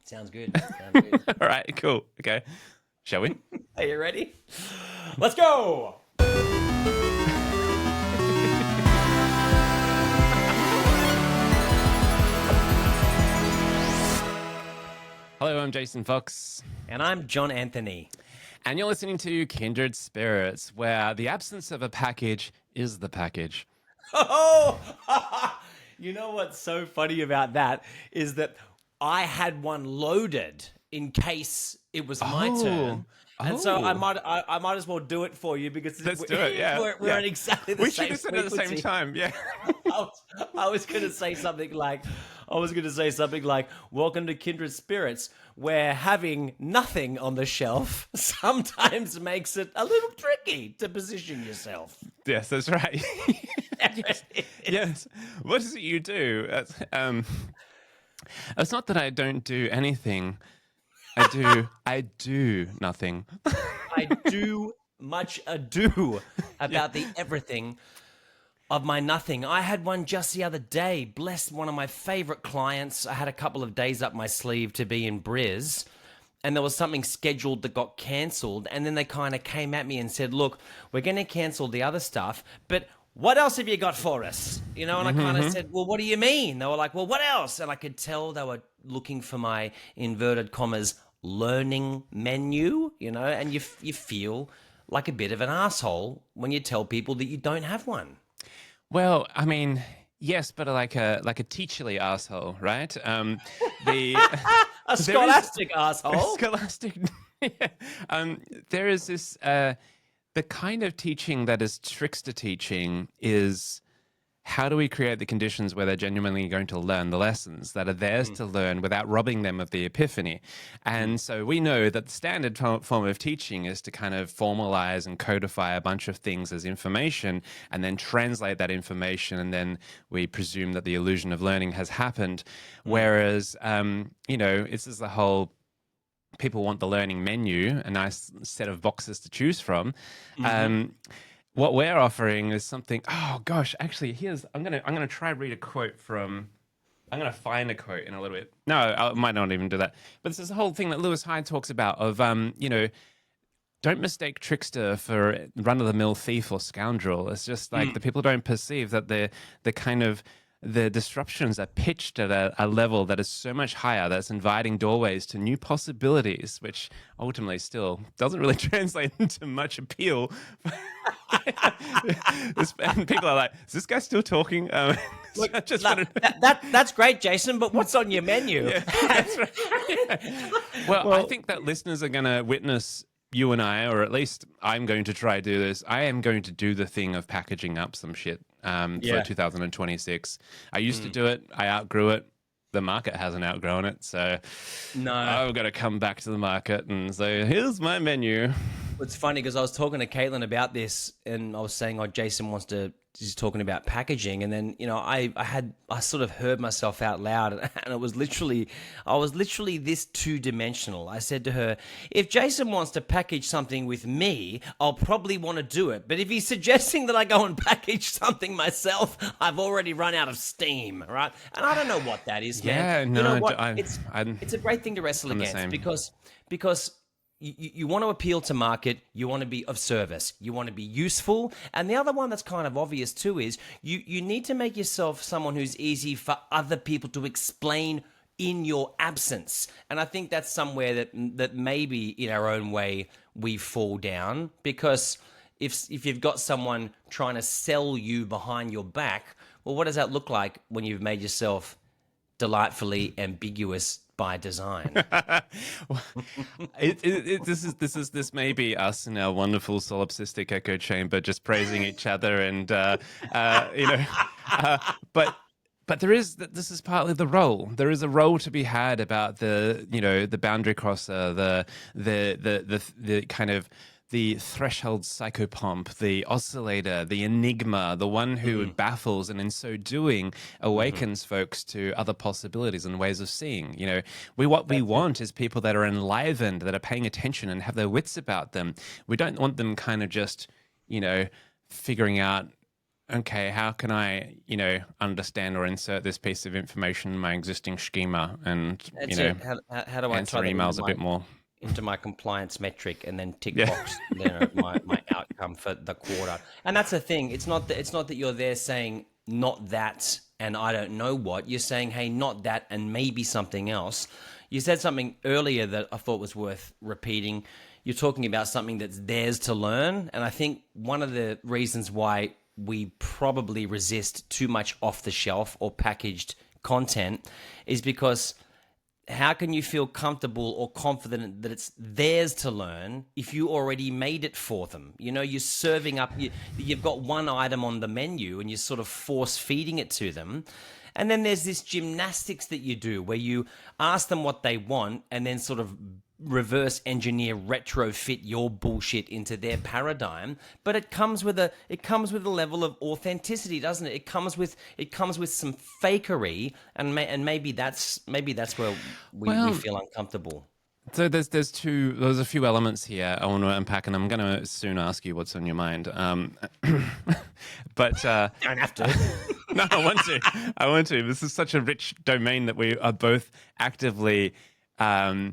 Sounds good. Sounds good. All right, cool. Okay. Shall we? Are you ready? Let's go. Hello, I'm Jason Fox. And I'm John Anthony. And you're listening to Kindred Spirits, where the absence of a package is the package. Oh, you know what's so funny about that is that I had one loaded in case it was my turn. And so I might as well do it for you because Let's do it, yeah. we're on exactly the We same should have said it at the same time, yeah. I was going to say something like, welcome to Kindred Spirits, where having nothing on the shelf sometimes makes it a little tricky to position yourself. Yes, that's right. Yes. What is it you do? It's not that I don't do anything. I do nothing. I do much ado about the everything of my nothing. I had one just the other day. Bless one of my favorite clients. I had a couple of days up my sleeve to be in Briz, and there was something scheduled that got cancelled. And then they kind of came at me and said, look, we're going to cancel the other stuff, but what else have you got for us? You know, and I kind of said, well, what do you mean? They were like, well, what else? And I could tell they were looking for my inverted commas learning menu, you know, and you feel like a bit of an asshole when you tell people that you don't have one. Well, I mean, yes, but like a teacherly asshole, right? A scholastic asshole. Scholastic. Yeah. There is this the kind of teaching that is trickster teaching is how do we create the conditions where they're genuinely going to learn the lessons that are theirs to learn without robbing them of the epiphany? And so we know that the standard form of teaching is to kind of formalize and codify a bunch of things as information and then translate that information, and then we presume that the illusion of learning has happened. Whereas, you know, it's just the whole people want the learning menu, a nice set of boxes to choose from. What we're offering is something. Oh gosh, actually, I'm gonna try read a quote from. I'm gonna find a quote in a little bit. No, I might not even do that. But this is the whole thing that Lewis Hyde talks about of you know, don't mistake trickster for run-of-the-mill thief or scoundrel. It's just like the people don't perceive that the kind of the disruptions are pitched at a level that is so much higher that's inviting doorways to new possibilities, which ultimately still doesn't really translate into much appeal. And people are like, is this guy still talking? Look, that's great, Jason, but what's on your menu? Yeah, that's right. Well, I think that listeners are going to witness you and I, or at least I'm going to try to do this. I am going to do the thing of packaging up some shit for 2026. I used to do it. I outgrew it. The market hasn't outgrown it. So no, I've got to come back to the market and say, here's my menu. It's funny because I was talking to Caitlin about this, and I was saying, Jason he's talking about packaging, and then, you know, I sort of heard myself out loud, and I was literally this two-dimensional. I said to her, if Jason wants to package something with me, I'll probably want to do it. But if he's suggesting that I go and package something myself, I've already run out of steam, right? And I don't know what that is, man. Yeah, no, you know what? I'm It's a great thing to wrestle the against same. because you want to appeal to market, you want to be of service, you want to be useful. And the other one that's kind of obvious too is you need to make yourself someone who's easy for other people to explain in your absence. And I think that's somewhere that maybe in our own way we fall down, because if you've got someone trying to sell you behind your back, well, what does that look like when you've made yourself delightfully ambiguous by design? This may be us in our wonderful solipsistic echo chamber, just praising each other, and you know, but this is partly the role. There is a role to be had about the boundary crosser, the kind of the threshold psychopomp, the oscillator, the enigma, the one who baffles and in so doing awakens folks to other possibilities and ways of seeing. You know, what we want is people that are enlivened, that are paying attention and have their wits about them. We don't want them kind of just, you know, figuring out okay, how can I, understand or insert this piece of information in my existing schema and, That's it. How do I answer tie that emails a bit more? into my compliance metric and then tick Yeah. box my outcome for the quarter? And that's the thing. It's not that you're there saying not that and I don't know what. You're saying, hey, not that and maybe something else. You said something earlier that I thought was worth repeating. You're talking about something that's theirs to learn. And I think one of the reasons why we probably resist too much off the shelf or packaged content is because how can you feel comfortable or confident that it's theirs to learn if you already made it for them? You're serving up, you've got one item on the menu and you're sort of force feeding it to them. And then there's this gymnastics that you do where you ask them what they want and then sort of reverse engineer, retrofit your bullshit into their paradigm. But it comes with a level of authenticity, doesn't it? It comes with some fakery, and maybe that's where we feel uncomfortable. So there's a few elements here I want to unpack, and I'm going to soon ask you what's on your mind. But Don't have to. no, I want to. I want to. This is such a rich domain that we are both actively. I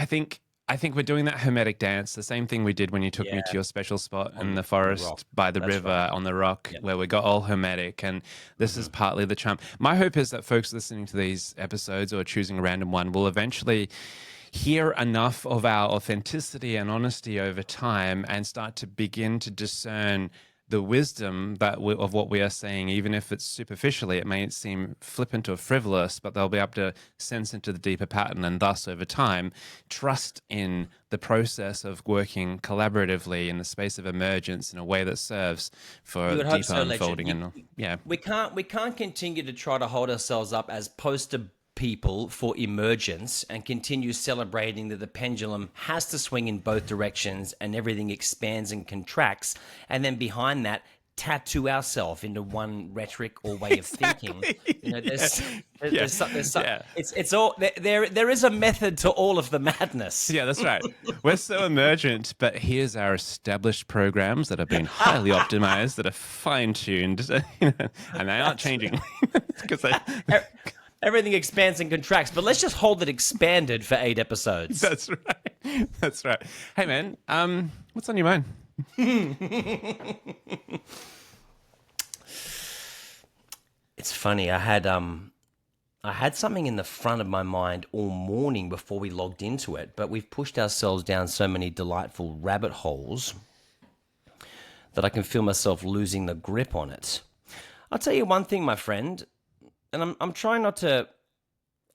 think we're doing that hermetic dance, the same thing we did when you took me to your special spot in the forest by the river on the rock, where we got all hermetic, and this is partly the charm. My hope is that folks listening to these episodes or choosing a random one will eventually hear enough of our authenticity and honesty over time and start to begin to discern the wisdom of what we are saying, even if it's superficially, it may seem flippant or frivolous, but they'll be able to sense into the deeper pattern and thus, over time, trust in the process of working collaboratively in the space of emergence in a way that serves for deeper unfolding. We can't continue to try to hold ourselves up as poster people for emergence and continue celebrating that the pendulum has to swing in both directions and everything expands and contracts, and then behind that tattoo ourselves into one rhetoric or way of thinking. It's all there is a method to all of the madness. Yeah, that's right. We're so emergent, but here's our established programs that have been highly optimized, that are fine-tuned, and they aren't changing because everything expands and contracts, but let's just hold it expanded for 8 episodes. That's right. That's right. Hey, man, what's on your mind? It's funny. I had something in the front of my mind all morning before we logged into it, but we've pushed ourselves down so many delightful rabbit holes that I can feel myself losing the grip on it. I'll tell you one thing, my friend. And I'm trying not to...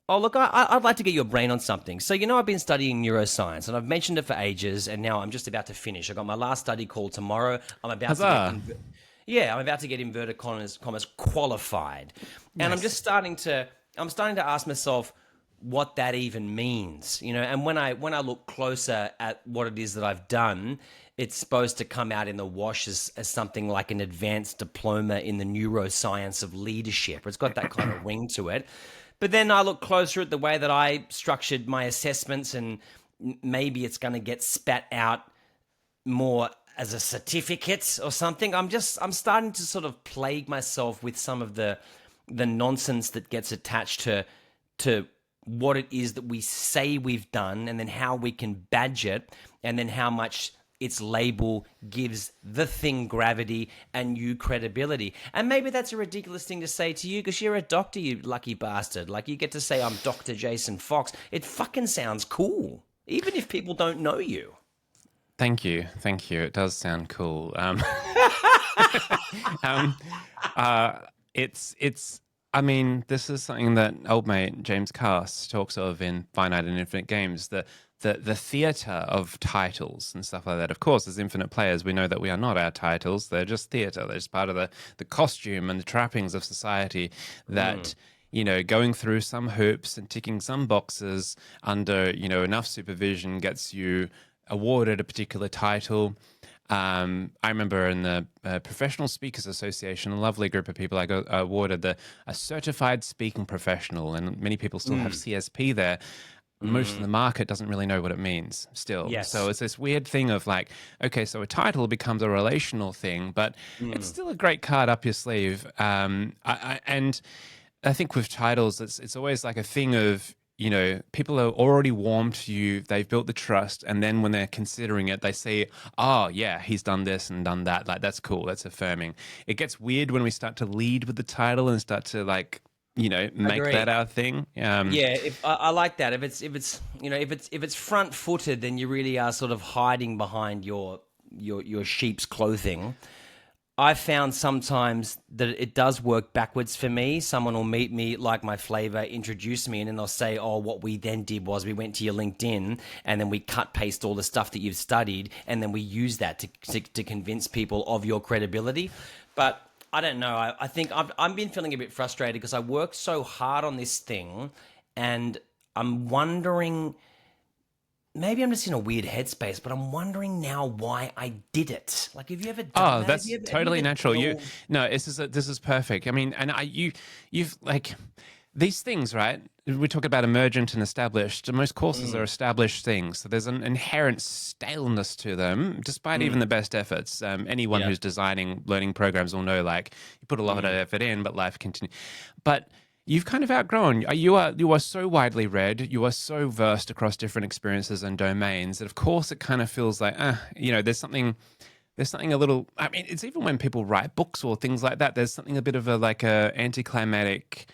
Oh, look, I'd like to get your brain on something. So, I've been studying neuroscience, and I've mentioned it for ages, and now I'm just about to finish. I got my last study call tomorrow. I'm about to get inverted commas qualified. And I'm just starting to ask myself what that even means, and when I look closer at what it is that I've done, it's supposed to come out in the wash as something like an advanced diploma in the neuroscience of leadership. It's got that kind of ring to it. But then I look closer at the way that I structured my assessments, and maybe it's going to get spat out more as a certificate or something. I'm starting to sort of plague myself with some of the nonsense that gets attached to what it is that we say we've done, and then how we can badge it, and then how much its label gives the thing gravity and you credibility. And maybe that's a ridiculous thing to say to you because you're a doctor, you lucky bastard. Like, you get to say, I'm Dr. Jason Fox. It fucking sounds cool, even if people don't know you. Thank you. It does sound cool. I mean, this is something that old mate James Cass talks of in Finite and Infinite Games, the theatre of titles and stuff like that. Of course, as infinite players, we know that we are not our titles. They're just theatre. They're just part of the costume and the trappings of society that, going through some hoops and ticking some boxes under, enough supervision gets you awarded a particular title. I remember in the Professional Speakers Association, a lovely group of people, I got awarded a certified speaking professional, and many people still have CSP there. most of the market doesn't really know what it means still. So Yes. it's this weird thing of like, okay, so a title becomes a relational thing, but it's still a great card up your sleeve. And I think with titles, it's always like a thing of, people are already warm to you. They've built the trust. And then when they're considering it, they say, oh, yeah, he's done this and done that. Like, that's cool. That's affirming. It gets weird when we start to lead with the title and start to like, make Agree. that our thing. Yeah, if I like that. If it's front footed, then you really are sort of hiding behind your sheep's clothing. I've found sometimes that it does work backwards for me. Someone will meet me, like my flavor, introduce me, and then they'll say, oh, what we then did was we went to your LinkedIn and then we cut paste all the stuff that you've studied, and then we use that to convince people of your credibility. But I don't know. I think I've been feeling a bit frustrated because I worked so hard on this thing, and I'm wondering, maybe I'm just in a weird headspace, but I'm wondering now why I did it. Like, have you ever done Oh, that? that's totally natural. Feel- No, this is perfect. I mean, and you've like these things, right? We talk about emergent and established. Most courses are established things, so there's an inherent staleness to them, despite even the best efforts. Anyone Yeah. who's designing learning programs will know, like, you put a lot of effort in, but life continues. But you've kind of outgrown. You are so widely read. You are so versed across different experiences and domains that, of course, it kind of feels like, there's something. There's something a little. I mean, it's even when people write books or things like that. There's something a bit of a anticlimactic,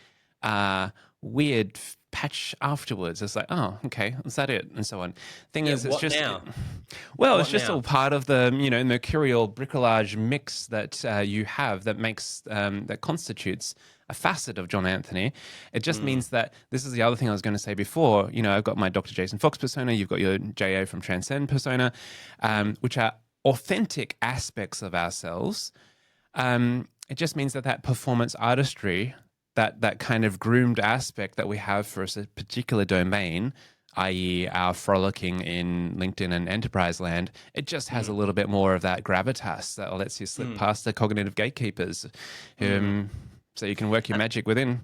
weird patch afterwards. It's like, oh, okay, is that it? And so on. Thing Yeah, is, it's what just. now? Well, it's What just now? all part of the mercurial bricolage mix that you have that makes that constitutes a facet of John Anthony. It just means that this is the other thing I was going to say before. I've got my Dr. Jason Fox persona. You've got your JA from Transcend persona, which are authentic aspects of ourselves. It just means that performance artistry, that kind of groomed aspect that we have for a particular domain, i.e. our frolicking in LinkedIn and enterprise land, it just has a little bit more of that gravitas that lets you slip past the cognitive gatekeepers, so you can work your magic within.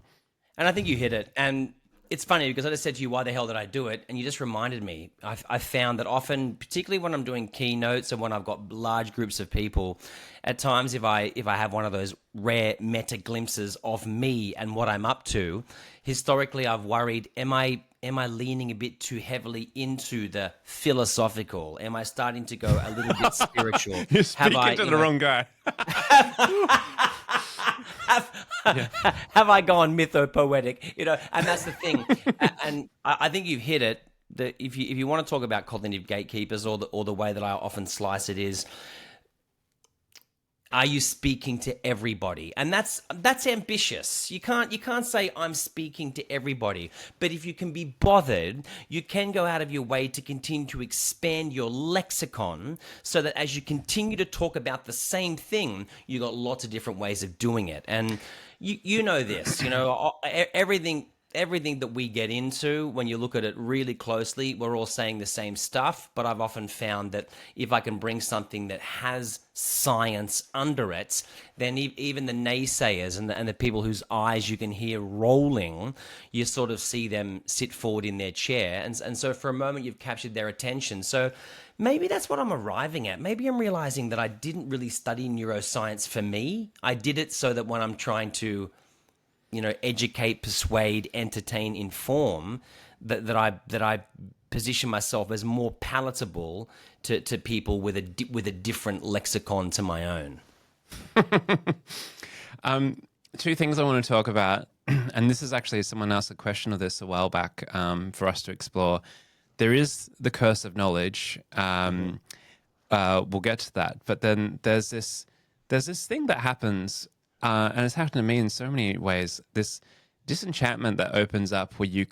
And I think you hit it. And it's funny because I just said to you, why the hell did I do it? And you just reminded me. I found that often, particularly when I'm doing keynotes and when I've got large groups of people, at times if I have one of those rare meta glimpses of me and what I'm up to, historically I've worried, am I leaning a bit too heavily into the philosophical? Am I starting to go a little bit spiritual? You're speaking to the wrong guy. Have I gone mythopoetic? And that's the thing. And I think you've hit it. That if you want to talk about cognitive gatekeepers, or the way that I often slice it is, are you speaking to everybody? And that's ambitious. You can't say I'm speaking to everybody. But if you can be bothered, you can go out of your way to continue to expand your lexicon so that as you continue to talk about the same thing, you got lots of different ways of doing it. And you know this, everything that we get into, when you look at it really closely, we're all saying the same stuff. But I've often found that if I can bring something that has science under it, then even the naysayers and the people whose eyes you can hear rolling, you sort of see them sit forward in their chair. And so for a moment, you've captured their attention. So maybe that's what I'm arriving at. Maybe I'm realizing that I didn't really study neuroscience for me. I did it so that when I'm trying to educate, persuade, entertain, inform, that I position myself as more palatable to people with a different lexicon to my own. Two things I want to talk about, and this is actually someone asked a question of this a while back for us to explore. There is the curse of knowledge. We'll get to that, but then there's this thing that happens. And it's happened to me in so many ways. This disenchantment that opens up where you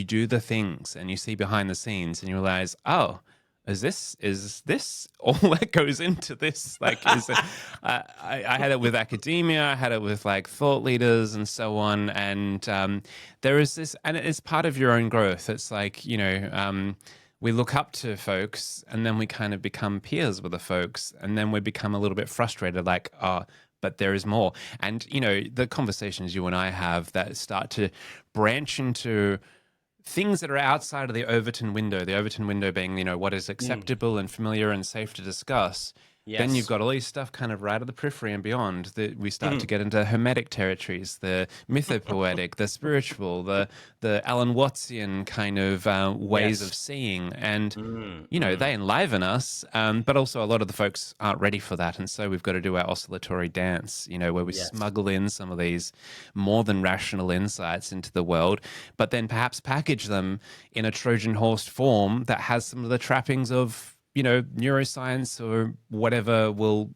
do the things and you see behind the scenes and you realize, oh, is this all that goes into this? Like, I had it with academia, I had it with like thought leaders and so on. And there is this, and it's part of your own growth. It's like, we look up to folks and then we kind of become peers with the folks. And then we become a little bit frustrated, like, oh, but there is more. And, the conversations you and I have that start to branch into things that are outside of the the Overton window being, what is acceptable and familiar and safe to discuss. Then you've Yes. got all these stuff kind of right at the periphery and beyond that we start to get into hermetic territories, the mythopoetic, the spiritual, the Alan Wattsian kind of ways of Yes. seeing. And, Mm. they enliven us, but also a lot of the folks aren't ready for that. And so we've got to do our oscillatory dance, where we Yes. smuggle in some of these more than rational insights into the world, but then perhaps package them in a Trojan horse form that has some of the trappings of neuroscience or whatever will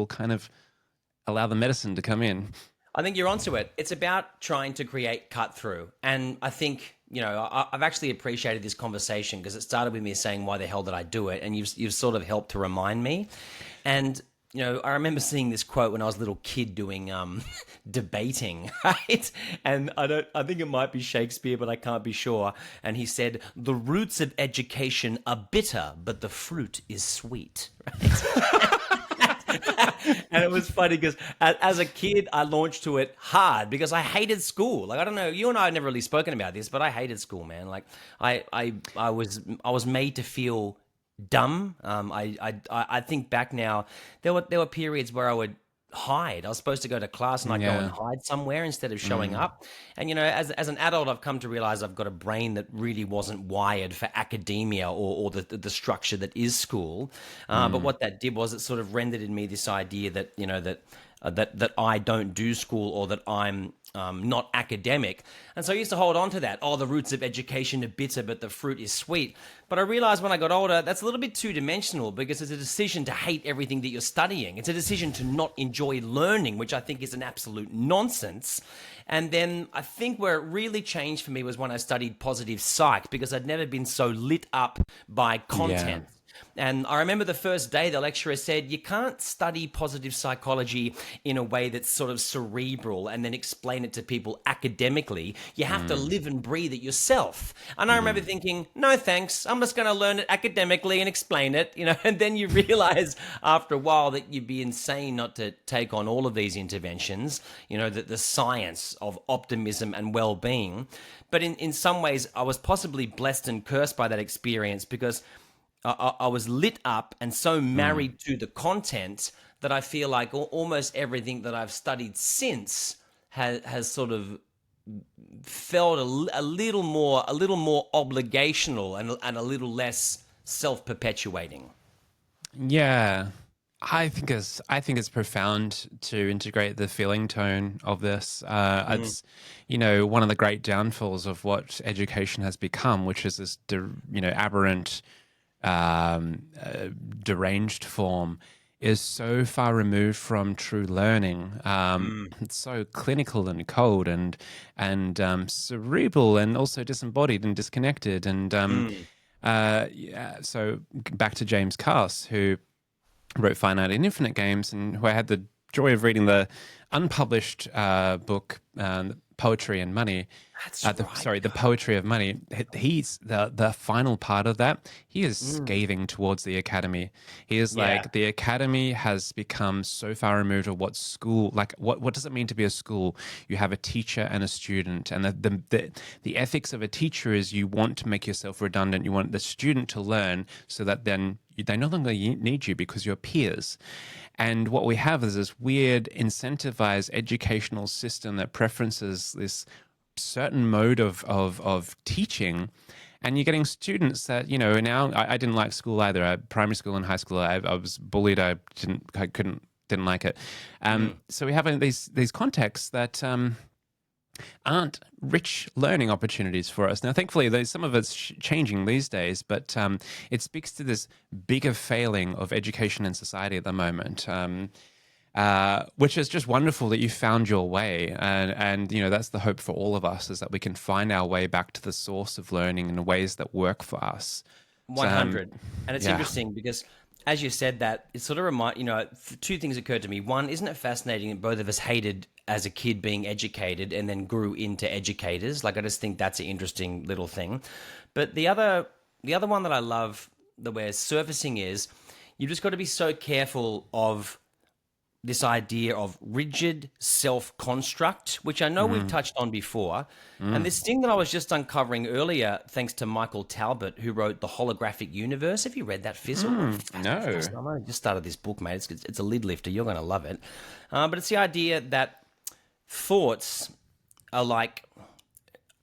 kind of allow the medicine to come in. I think you're onto it. It's about trying to create cut through. And I think, I've actually appreciated this conversation because it started with me saying, why the hell did I do it? And you've sort of helped to remind me. And, I remember seeing this quote when I was a little kid doing debating, right? And I think it might be Shakespeare, but I can't be sure. And he said, the roots of education are bitter, but the fruit is sweet, right? And it was funny because as a kid, I launched to it hard because I hated school. Like, I don't know, you and I have never really spoken about this, but I hated school, man. Like, I was made to feel dumb. I think back now, there were periods where I would hide. I was supposed to go to class and I'd go and Yeah. hide somewhere instead of showing up. And as an adult, I've come to realize I've got a brain that really wasn't wired for academia or the structure that is school. But what that did was it sort of rendered in me this idea that that I don't do school or that I'm not academic. And so I used to hold on to that. Oh, the roots of education are bitter, but the fruit is sweet. But I realized when I got older, that's a little bit two-dimensional because it's a decision to hate everything that you're studying. It's a decision to not enjoy learning, which I think is an absolute nonsense. And then I think where it really changed for me was when I studied positive psych because I'd never been so lit up by content. And I remember the first day the lecturer said, you can't study positive psychology in a way that's sort of cerebral and then explain it to people academically. You have to live and breathe it yourself. And I remember thinking, no thanks, I'm just going to learn it academically and explain it, and then you realize after a while that you'd be insane not to take on all of these interventions, that the science of optimism and well-being. But in some ways, I was possibly blessed and cursed by that experience because I was lit up and so married to the content that I feel like almost everything that I've studied since has sort of felt a little more obligational and a little less self-perpetuating. Yeah. I think it's profound to integrate the feeling tone of this. It's one of the great downfalls of what education has become, which is this aberrant, deranged form, is so far removed from true learning. It's so clinical and cold and cerebral and also disembodied and disconnected. And so back to James Cass, who wrote Finite and Infinite Games, and who I had the joy of reading the unpublished book, Poetry and Money. That's right. The Poetry of Money. He's the final part of that. He is scathing towards the academy. He is Yeah. like, the academy has become so far removed of what school, like what does it mean to be a school? You have a teacher and a student, and the ethics of a teacher is you want to make yourself redundant. You want the student to learn so that then they no longer need you because you're peers. And what we have is this weird incentivized educational system that preferences this certain mode of teaching. And you're getting students that, now I didn't like school either. Primary school and high school, I was bullied. I didn't like it. So we have these contexts that aren't rich learning opportunities for us. Now, thankfully, some of it's changing these days, but it speaks to this bigger failing of education and society at the moment, which is just wonderful that you found your way. And that's the hope for all of us, is that we can find our way back to the source of learning in ways that work for us. 100. And it's yeah. interesting because as you said that, it sort of two things occurred to me. One, isn't it fascinating that both of us hated as a kid being educated and then grew into educators? Like, I just think that's an interesting little thing. But the other one that I love that we're surfacing is you've just got to be so careful of this idea of rigid self-construct, which I know we've touched on before. And this thing that I was just uncovering earlier, thanks to Michael Talbot, who wrote The Holographic Universe. Have you read that, Fizzle? No. I just started this book, mate. It's a lid lifter. You're going to love it. But it's the idea that thoughts are like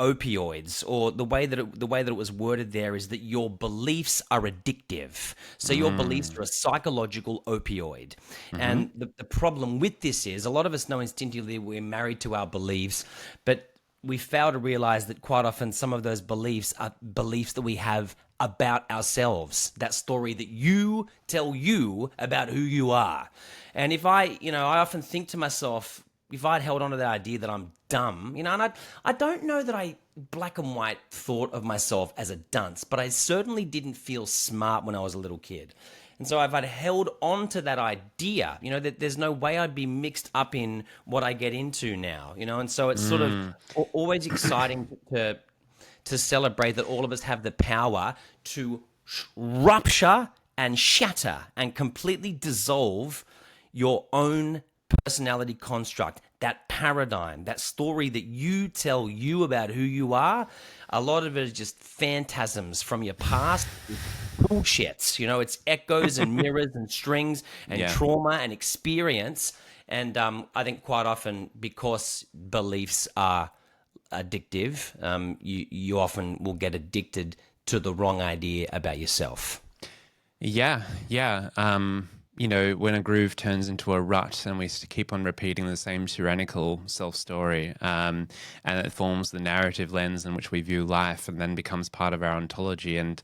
opioids, or the way that it was worded there is that your beliefs are addictive. So your beliefs are a psychological opioid. And the problem with this is a lot of us know instinctively we're married to our beliefs, but we fail to realize that quite often some of those beliefs are beliefs that we have about ourselves, that story that you tell you about who you are. And if I often think to myself, if I'd held on to the idea that I'm dumb, and I don't know that I black and white thought of myself as a dunce, but I certainly didn't feel smart when I was a little kid. And so if I'd held on to that idea, that there's no way I'd be mixed up in what I get into now, and so it's sort of always exciting to celebrate that all of us have the power to rupture and shatter and completely dissolve your own personality construct, that paradigm, that story that you tell you about who you are. A lot of it is just phantasms from your past. Bullshits, it's echoes and mirrors and strings and trauma and experience. And I think quite often, because beliefs are addictive, you often will get addicted to the wrong idea about yourself. Yeah. When a groove turns into a rut and we keep on repeating the same tyrannical self-story, and it forms the narrative lens in which we view life and then becomes part of our ontology. And,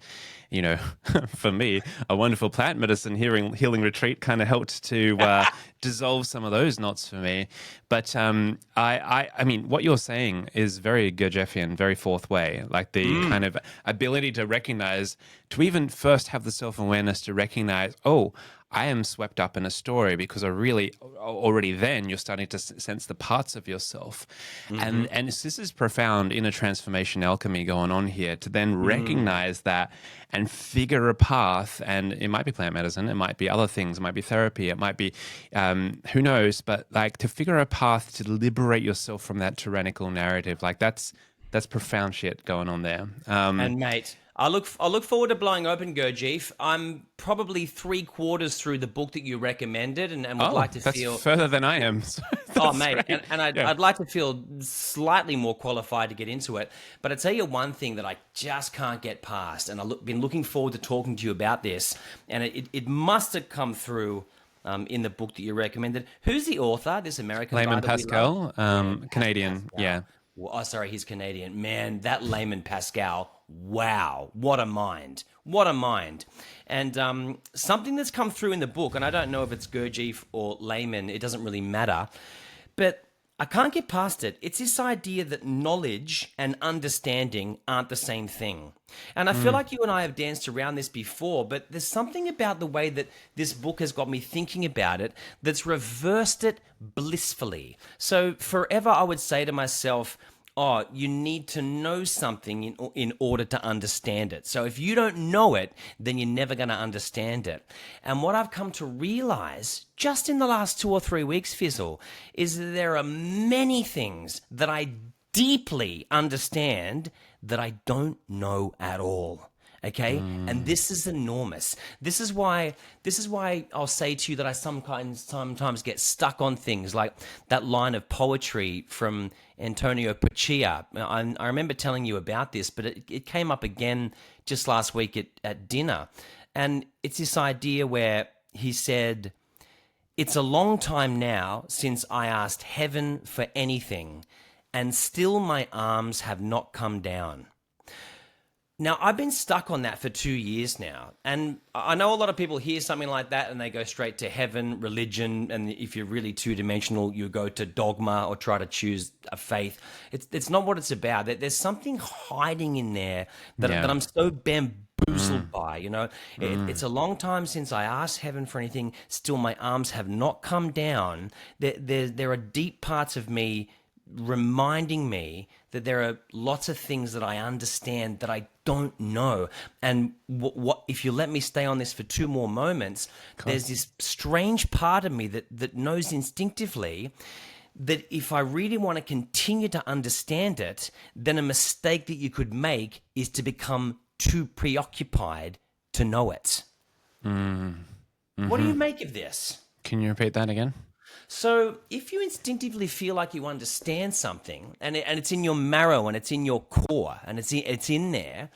for me, a wonderful plant medicine healing retreat kind of helped to dissolve some of those knots for me. But I mean, what you're saying is very Gurdjieffian, very fourth way, like the kind of ability to recognize, to even first have the self-awareness to recognize, oh, I am swept up in a story, because already then you're starting to sense the parts of yourself. And this is profound inner transformation alchemy going on here, to then recognize that and figure a path. And it might be plant medicine, it might be other things, it might be therapy, it might be, who knows, but like to figure a path to liberate yourself from that tyrannical narrative. Like that's profound shit going on there. And mate, I look forward to blowing open Gurdjieff. I'm probably 3/4 through the book that you recommended, and would like to feel further than I am. Oh, mate, and I'd like to feel slightly more qualified to get into it. But I tell you one thing that I just can't get past, and I've been looking forward to talking to you about this, and it must have come through in the book that you recommended. Who's the author? This American Layman guy that Pascal, Canadian, Pascal. yeah. Well, oh, sorry, he's Canadian. Man, that Layman Pascal, wow, what a mind. What a mind. And something that's come through in the book, and I don't know if it's Gurdjieff or Layman, it doesn't really matter, but I can't get past it. It's this idea that knowledge and understanding aren't the same thing. And I feel like you and I have danced around this before, but there's something about the way that this book has got me thinking about it that's reversed it blissfully. So forever I would say to myself, oh, you need to know something in order to understand it. So if you don't know it, then you're never going to understand it. And what I've come to realize just in the last 2 or 3 weeks, Fizzle, is that there are many things that I deeply understand that I don't know at all. Okay? And this is enormous. This is why I'll say to you that I sometimes get stuck on things like that line of poetry from Antonio Paccia. I remember telling you about this, but it came up again just last week at dinner. And it's this idea where he said, "It's a long time now since I asked heaven for anything, and still my arms have not come down." Now, I've been stuck on that for 2 years now. And I know a lot of people hear something like that and they go straight to heaven, religion, and if you're really two-dimensional, you go to dogma or try to choose a faith. It's not what it's about. There's something hiding in there that I'm so bamboozled by, It's a long time since I asked heaven for anything, still my arms have not come down. There are deep parts of me reminding me that there are lots of things that I understand that I don't know. And what if you let me stay on this for 2 more moments, there's this strange part of me that knows instinctively that if I really want to continue to understand it, then a mistake that you could make is to become too preoccupied to know it. What do you make of this? Can you repeat that again? So if you instinctively feel like you understand something and it's in your marrow and it's in your core and it's in there,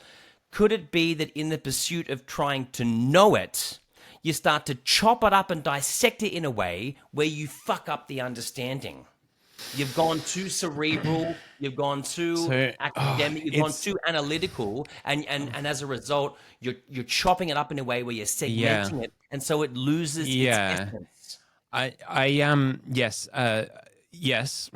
could it be that in the pursuit of trying to know it, you start to chop it up and dissect it in a way where you fuck up the understanding? You've gone too cerebral, you've gone too academic, you've gone too analytical, and as a result, you're chopping it up in a way where you're segmenting it, and so it loses its essence. Yes.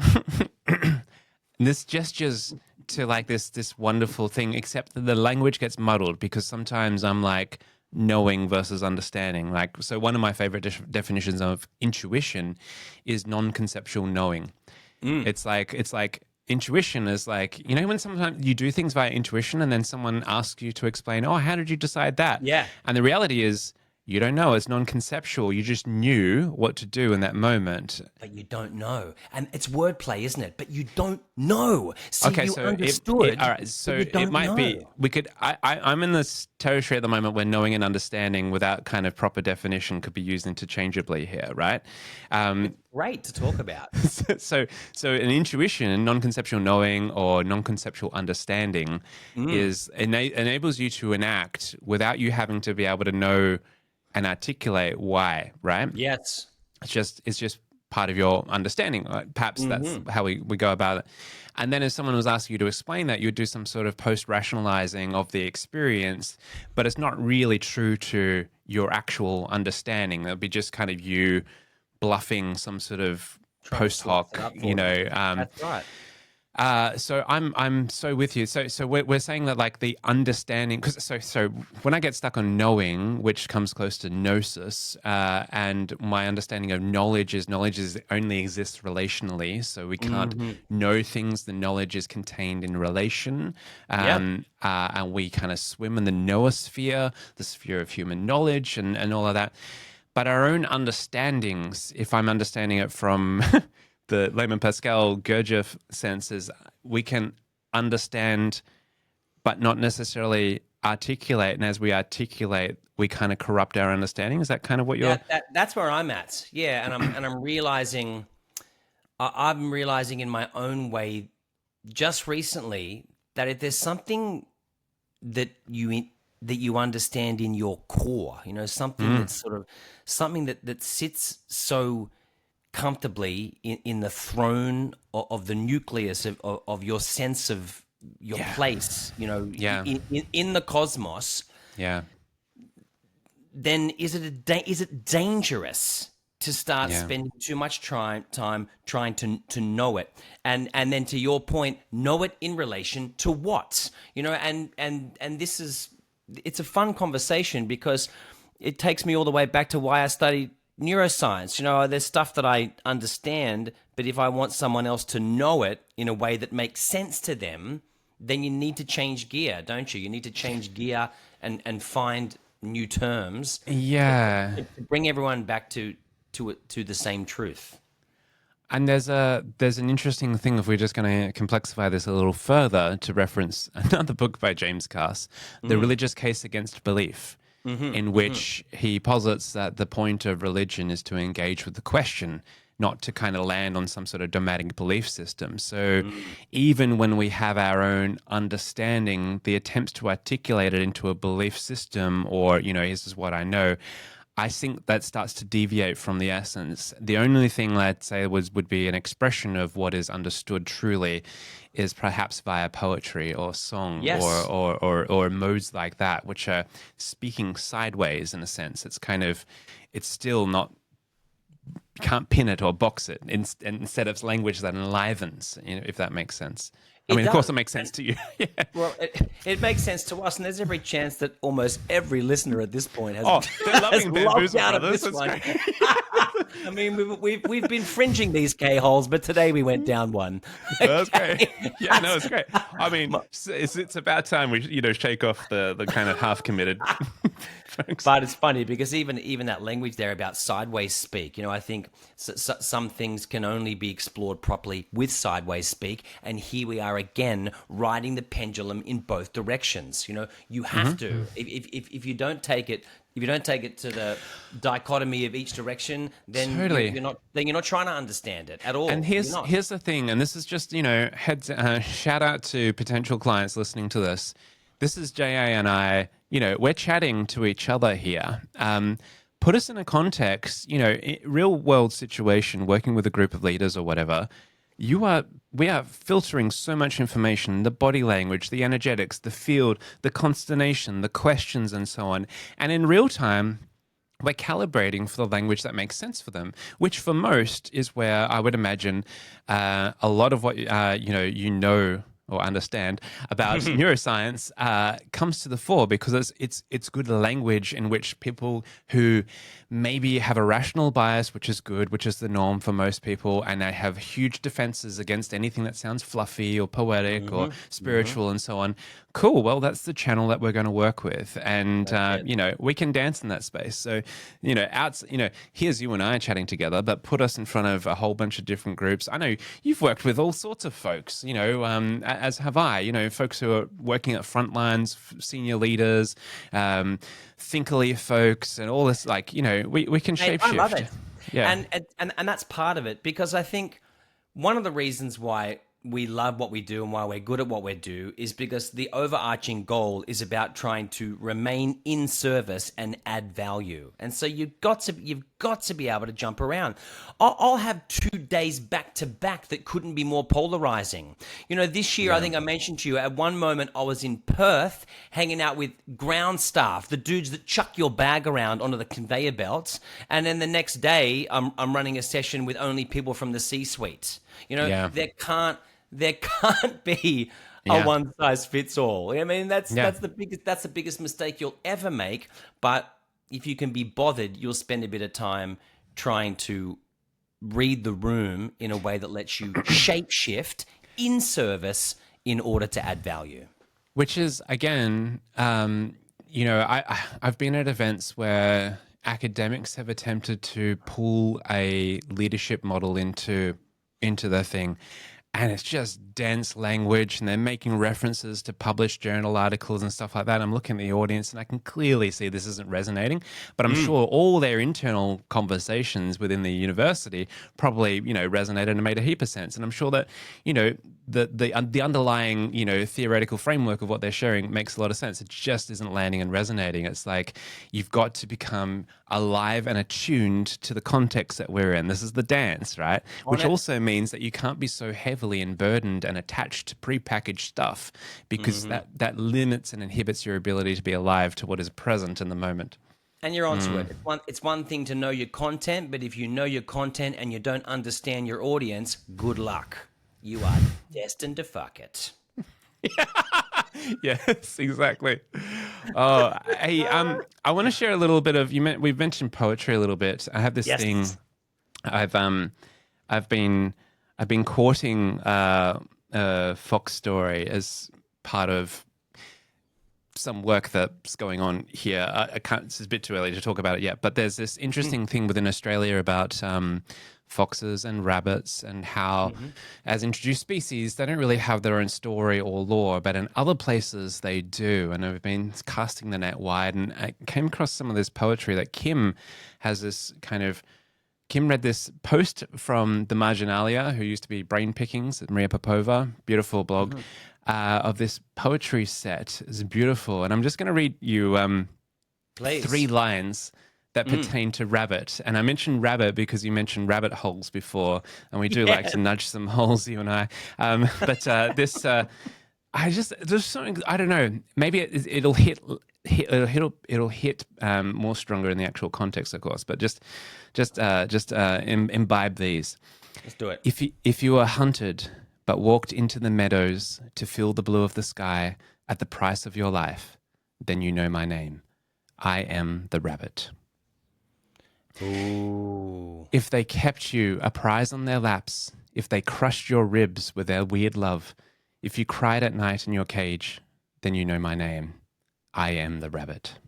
This gestures to like this wonderful thing, except that the language gets muddled because sometimes I'm like knowing versus understanding. Like, so one of my favorite definitions of intuition is non-conceptual knowing. It's like intuition is like, you know, when sometimes you do things via intuition and then someone asks you to explain, oh, how did you decide that? Yeah. And the reality is, you don't know. It's non-conceptual. You just knew what to do in that moment. But you don't know. And it's wordplay, isn't it? But you don't know. See, Okay, you so understood. all right, so but you don't it might know. be, we could, I'm in this territory at the moment where knowing and understanding without kind of proper definition could be used interchangeably here, right? Great to talk about. So an intuition, non-conceptual knowing or non-conceptual understanding is enables you to enact without you having to be able to know and articulate why, right? Yes. It's just part of your understanding. Perhaps that's how we go about it. And then if someone was asking you to explain that, you would do some sort of post-rationalizing of the experience, but it's not really true to your actual understanding. It'll be just kind of you bluffing some sort of post hoc, you know. That's right. So I'm so with you. So we're saying that like the understanding, because so when I get stuck on knowing, which comes close to gnosis, and my understanding of knowledge is only exists relationally. So we can't know things. The knowledge is contained in relation, and we kind of swim in the noosphere, the sphere of human knowledge, and all of that. But our own understandings, if I'm understanding it from the Layman Pascal Gurdjieff sense, is we can understand but not necessarily articulate, and as we articulate we kind of corrupt our understanding. Is that kind of what you're that's where I'm at. Yeah, and I'm realizing I'm realizing in my own way just recently that if there's something that you understand in your core, you know, something that's sort of something that sits so comfortably in the throne of the nucleus of your sense of your place, you know, in the cosmos. Yeah. Then is it dangerous to start spending too much time trying to know it, and then to your point, know it in relation to what, you know, and this is, it's a fun conversation because it takes me all the way back to why I studied neuroscience. You know, there's stuff that I understand, but if I want someone else to know it in a way that makes sense to them, then you need to change gear, don't you? You need to change gear and find new terms. Yeah. To bring everyone back to the same truth. And there's an interesting thing, if we're just going to complexify this a little further, to reference another book by James Cass, The Religious Case Against Belief, in which he posits that the point of religion is to engage with the question, not to kind of land on some sort of dogmatic belief system. So even when we have our own understanding, the attempts to articulate it into a belief system, or, you know, this is what I know, I think that starts to deviate from the essence. The only thing I'd say would be an expression of what is understood truly is perhaps via poetry or song, or modes like that, which are speaking sideways in a sense. It's still not, you can't pin it or box it instead of language that enlivens, you know, if that makes sense. I mean, of course it makes sense to you. Yeah. Well, it makes sense to us, and there's every chance that almost every listener at this point has they're loving logged out of Bamboozle this Brothers. one. I mean, we've been fringing these K-holes, but today we went down one. That's great. Yeah, no, it's great. I mean, it's about time we shake off the kind of half committed folks. But it's funny because even that language there about sideways speak, I think some things can only be explored properly with sideways speak, and here we are again riding the pendulum in both directions. You have to. If you don't take it. If you don't take it to the dichotomy of each direction, then Totally. you're not trying to understand it at all. And here's the thing, and this is just shout out to potential clients listening to this. This is JA and I. We're chatting to each other here. Put us in a context, real world situation, working with a group of leaders or whatever. We are filtering so much information, the body language, the energetics, the field, the consternation, the questions, and so on. And in real time, we're calibrating for the language that makes sense for them, which for most is where I would imagine a lot of what or understand about neuroscience comes to the fore, because it's good language in which people who maybe have a rational bias, which is good, which is the norm for most people, and they have huge defenses against anything that sounds fluffy or poetic or spiritual and so on. Cool. Well, that's the channel that we're going to work with, and we can dance in that space. So, here's you and I chatting together, but put us in front of a whole bunch of different groups. I know you've worked with all sorts of folks, as have I. Folks who are working at front lines, senior leaders, thinkerly folks, and all this. We can shapeshift. I love it. Yeah, and that's part of it, because I think one of the reasons why we love what we do and why we're good at what we do is because the overarching goal is about trying to remain in service and add value. And so you've got to be able to jump around. I'll have 2 days back to back that couldn't be more polarizing. This year, I think I mentioned to you, at one moment I was in Perth hanging out with ground staff, the dudes that chuck your bag around onto the conveyor belts. And then the next day I'm running a session with only people from the C-suite. There can't be a one size fits all. I mean, that's the biggest mistake you'll ever make. But if you can be bothered, you'll spend a bit of time trying to read the room in a way that lets you shapeshift in service in order to add value. Which is, again, I've been at events where academics have attempted to pull a leadership model into their thing. And it's just dense language, and they're making references to published journal articles and stuff like that. I'm looking at the audience, and I can clearly see this isn't resonating. But I'm sure all their internal conversations within the university probably, resonated and made a heap of sense. And I'm sure that, the underlying, theoretical framework of what they're sharing makes a lot of sense. It just isn't landing and resonating. It's like you've got to become alive and attuned to the context that we're in. This is the dance, right? Which also means that you can't be so heavily burdened and attached to prepackaged stuff, because that limits and inhibits your ability to be alive to what is present in the moment. And you're onto it. It's one thing to know your content, but if you know your content and you don't understand your audience, good luck. You are destined to fuck it. Yes, exactly. Oh, hey, I want to share a little bit of we've mentioned poetry a little bit. I have this thing. I've been courting Fox Story as part of some work that's going on here. I can't. It's a bit too early to talk about it yet. But there's this interesting thing within Australia about foxes and rabbits, and how, as introduced species, they don't really have their own story or lore, but in other places they do. And I've been casting the net wide, and I came across some of this poetry that Kim has this kind of. Kim read this post from the Marginalia, who used to be Brain Pickings at Maria Popova, beautiful blog, of this poetry set. It's beautiful. And I'm just going to read you 3 lines that pertain to rabbit. And I mentioned rabbit because you mentioned rabbit holes before, and we do like to nudge some holes, you and I. But this, there's something, I don't know, maybe it'll hit more stronger in the actual context, of course. But just imbibe these. Let's do it. If you are hunted but walked into the meadows to feel the blue of the sky at the price of your life, then you know my name. I am the rabbit. Ooh. If they kept you a prize on their laps, if they crushed your ribs with their weird love, if you cried at night in your cage, then you know my name. I am the rabbit.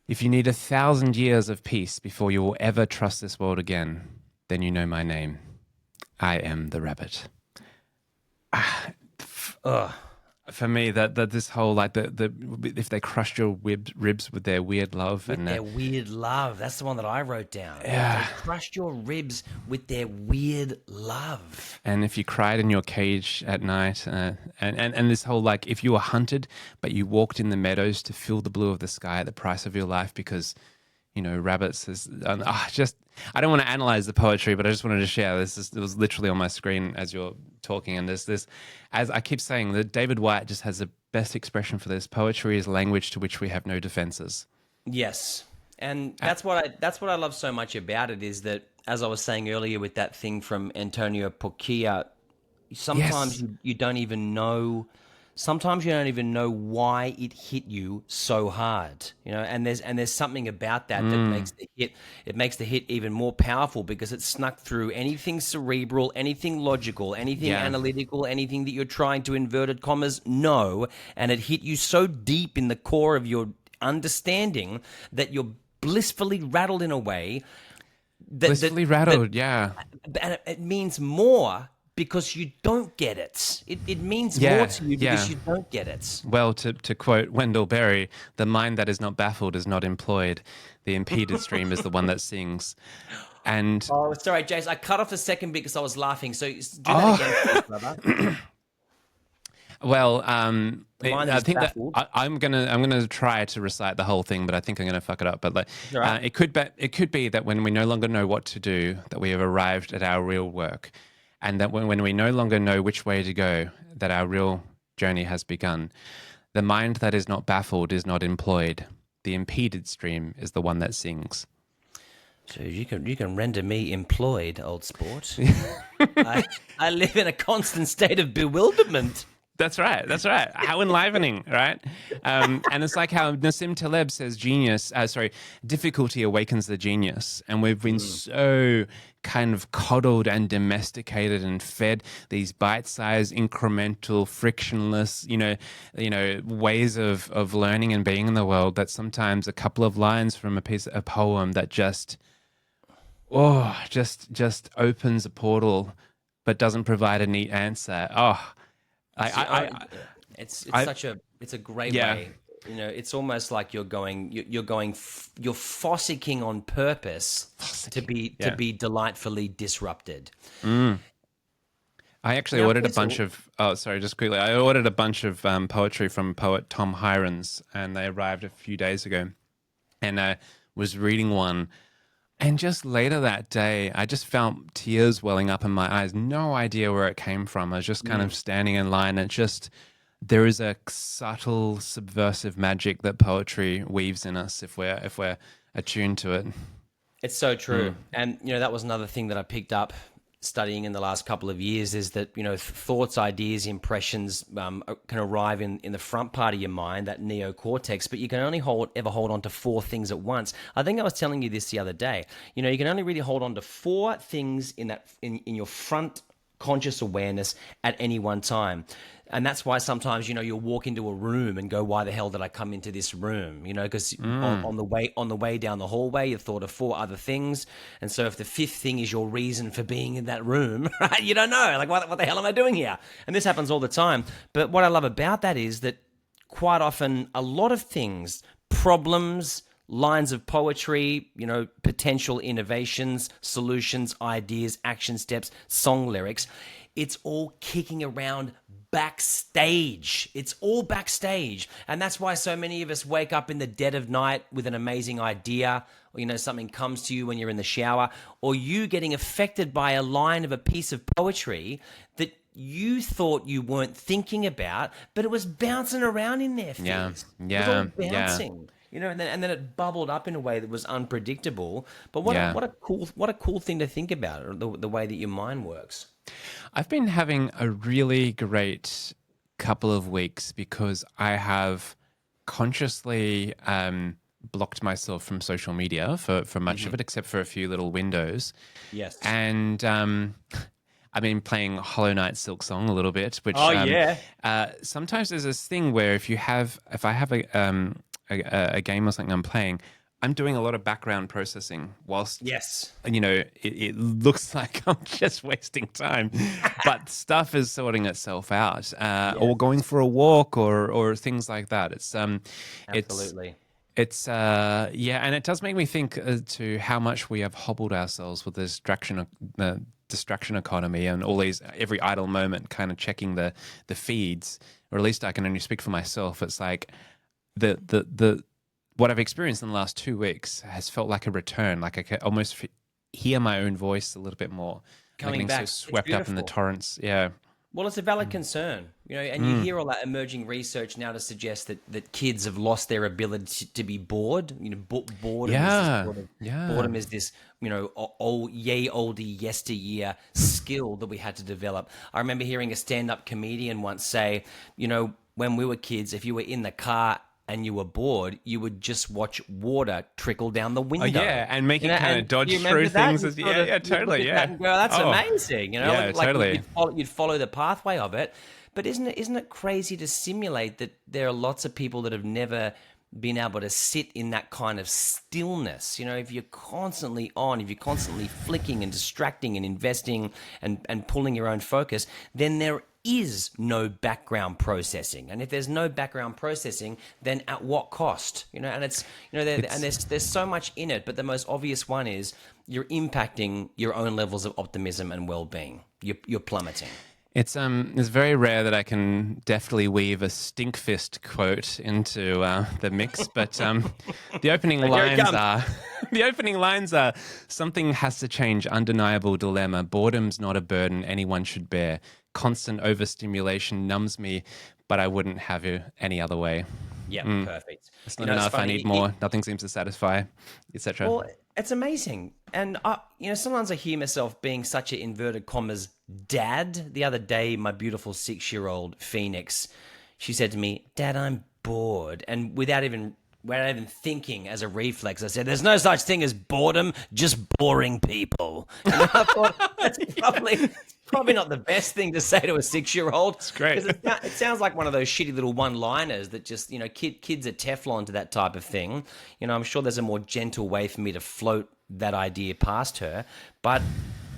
If you need 1,000 years of peace before you will ever trust this world again, then you know my name. I am the rabbit. Ugh. For me, that this whole like the if they crushed your ribs with their weird love With and their weird love. That's the one that I wrote down. Yeah. They crushed your ribs with their weird love. and if you cried in your cage at night, and this whole like if you were hunted but you walked in the meadows to feel the blue of the sky at the price of your life because rabbits is just I don't want to analyze the poetry, but I just wanted to share this. It was literally on my screen as you're talking, and there's this, as I keep saying, that David Whyte just has the best expression for this. Poetry is language to which we have no defenses. Yes. And that's what I love so much about it is that, as I was saying earlier with that thing from Antonio Porchia, sometimes Yes. you don't even know. Sometimes you don't even know why it hit you so hard, and there's something about that that makes the hit even more powerful because it snuck through anything cerebral, anything logical, anything Yeah. analytical, anything that you're trying to inverted commas know, and it hit you so deep in the core of your understanding that you're blissfully rattled in a way Blissfully rattled, yeah. and it means more because you don't get it. It means Yeah, more to you because yeah. you don't get it. Well, to quote Wendell Berry, the mind that is not baffled is not employed. The impeded stream is the one that sings. And Oh, sorry, Jace. I cut off the second bit because I was laughing. So do that again, please, brother. well, The mind I is think that baffled. I'm gonna try to recite the whole thing, but I think I'm gonna fuck it up. But like, All right. it could be that when we no longer know what to do, that we have arrived at our real work, and that when we no longer know which way to go, that our real journey has begun. The mind that is not baffled is not employed. The impeded stream is the one that sings. So you can render me employed, old sport. I live in a constant state of bewilderment. That's right. That's right. How enlivening, right? And it's like how Nassim Taleb says difficulty awakens the genius. And we've been so kind of coddled and domesticated and fed these bite-sized, incremental, frictionless, ways of learning and being in the world that sometimes a couple of lines from a poem that just opens a portal but doesn't provide a neat answer. It's I- such a great Yeah. way. It's almost like you're fossicking on purpose to be delightfully disrupted. I actually Now, ordered a Faisal- bunch of. Oh, sorry, just quickly. I ordered a bunch of poetry from poet Tom Hirons, and they arrived a few days ago. And I was reading one, and just later that day, I just felt tears welling up in my eyes. No idea where it came from. I was just kind of standing in line, and there is a subtle, subversive magic that poetry weaves in us if we're attuned to it. It's so true. And, that was another thing that I picked up studying in the last couple of years is that, thoughts, ideas, impressions can arrive in the front part of your mind, that neocortex, but you can only ever hold on to 4 things at once. I think I was telling you this the other day. You can only really hold on to 4 things in your front conscious awareness at any one time. And that's why sometimes, you'll walk into a room and go, why the hell did I come into this room? Because on the way down the hallway, you thought of 4 other things. And so if the 5th thing is your reason for being in that room, right, you don't know, like, what the hell am I doing here? And this happens all the time. But what I love about that is that quite often a lot of things, problems, lines of poetry, potential innovations, solutions, ideas, action steps, song lyrics, it's all kicking around backstage. It's all backstage. And that's why so many of us wake up in the dead of night with an amazing idea, or, something comes to you when you're in the shower, or you getting affected by a line of a piece of poetry that you thought you weren't thinking about, but it was bouncing around in there. Yeah, It was all yeah. bouncing. And then it bubbled up in a way that was unpredictable. But what Yeah. a cool thing to think about, the way that your mind works. I've been having a really great couple of weeks because I have consciously blocked myself from social media for much of it, except for a few little windows. Yes. And I've been playing Hollow Knight Silk Song a little bit, which Oh, yeah. sometimes there's this thing where if I have a game or something I'm playing, I'm doing a lot of background processing whilst, Yes. it looks like I'm just wasting time, but stuff is sorting itself out, or going for a walk or things like that. Absolutely. And it does make me think to how much we have hobbled ourselves with this distraction economy and all these every idle moment kind of checking the feeds, or at least I can only speak for myself. It's like the what I've experienced in the last 2 weeks has felt like a return. Like I can almost hear my own voice a little bit more. Coming I'm back. getting so swept up in the Beautiful. torrents. Yeah. Well, it's a valid concern, and you hear all that emerging research now to suggest that kids have lost their ability to be bored. Boredom is this Yeah. sort of, Yeah. boredom is this, oldie yesteryear skill that we had to develop. I remember hearing a stand-up comedian once say, when we were kids, if you were in the car and you were bored, you would just watch water trickle down the window. Oh, yeah, and make it kind of and dodge you remember through that? things. You'd sort of- Yeah, you'd look totally, at yeah. that and go, that's Oh, amazing. yeah, totally. You'd follow the pathway of it. But isn't it crazy to simulate that there are lots of people that have never been able to sit in that kind of stillness? If you're constantly on, if you're constantly flicking and distracting and investing and pulling your own focus, then there is no background processing. And if there's no background processing, then at what cost? And it's, and there's so much in it, but the most obvious one is you're impacting your own levels of optimism and well-being. You're plummeting. It's very rare that I can deftly weave a stinkfist quote into the mix, but the opening lines are something has to change, undeniable dilemma, boredom's not a burden anyone should bear, constant overstimulation numbs me, but I wouldn't have you any other way. Yeah, perfect. It's not enough, I need more, nothing seems to satisfy, etc. Well, it's amazing. And, sometimes I hear myself being such an inverted commas dad. The other day, my beautiful 6-year-old Phoenix, she said to me, Dad, I'm bored. And without even thinking as a reflex, I said, there's no such thing as boredom, just boring people. And I thought, that's probably not the best thing to say to a 6-year-old. It's great. It sounds like one of those shitty little one-liners that just, kids are Teflon to that type of thing. I'm sure there's a more gentle way for me to float that idea past her. But,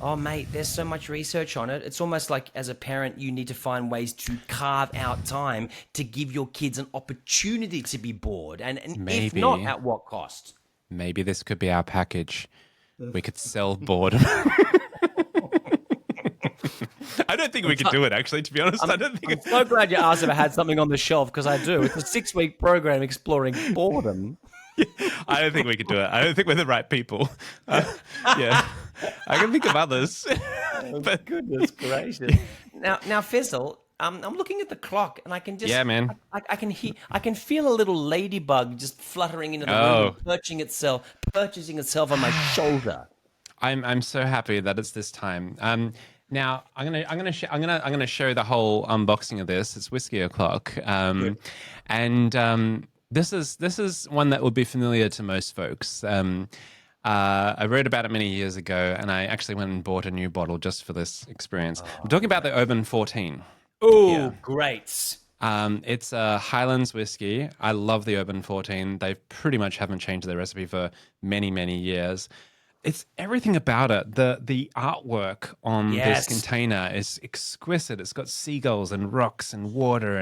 oh, mate, there's so much research on it. It's almost like as a parent, you need to find ways to carve out time to give your kids an opportunity to be bored. And if Maybe. not, at what cost? Maybe this could be our package. We could sell boredom. I don't think we could do it, actually, to be honest. I don't think I'm so glad you asked if I had something on the shelf, because I do. It's a 6-week program exploring boredom. I don't think we could do it. I don't think we're the right people. Yeah, I can think of others. But Goodness gracious! Now, Fizzle, I'm looking at the clock, and I can just I can feel a little ladybug just fluttering into the room, purchasing itself on my shoulder. I'm so happy that it's this time. Now I'm gonna show the whole unboxing of this. It's Whiskey O'Clock, and this is one that would be familiar to most folks. I read about it many years ago, and I actually went and bought a new bottle just for this experience. I'm talking about the Oban 14. Oh, great. It's a Highlands whiskey. I love the Oban 14. They pretty much haven't changed their recipe for many, many years. It's everything about it. The artwork on this container is exquisite. It's got seagulls and rocks and water,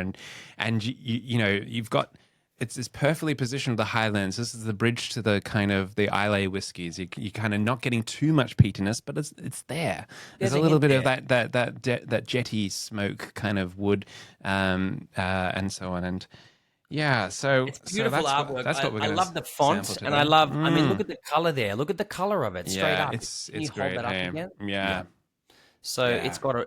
and you've got. It's perfectly positioned with the Highlands. This is the bridge to the kind of the Islay whiskies. You're kind of not getting too much peatiness, but it's there. There's a little bit of that jetty smoke kind of wood, and so on. And yeah, so it's beautiful artwork. That's what we're going to. I love the font, and I love. I mean, look at the color there. Look at the color of it. Straight up. It's Can you great. hold that up again? Yeah. So it's got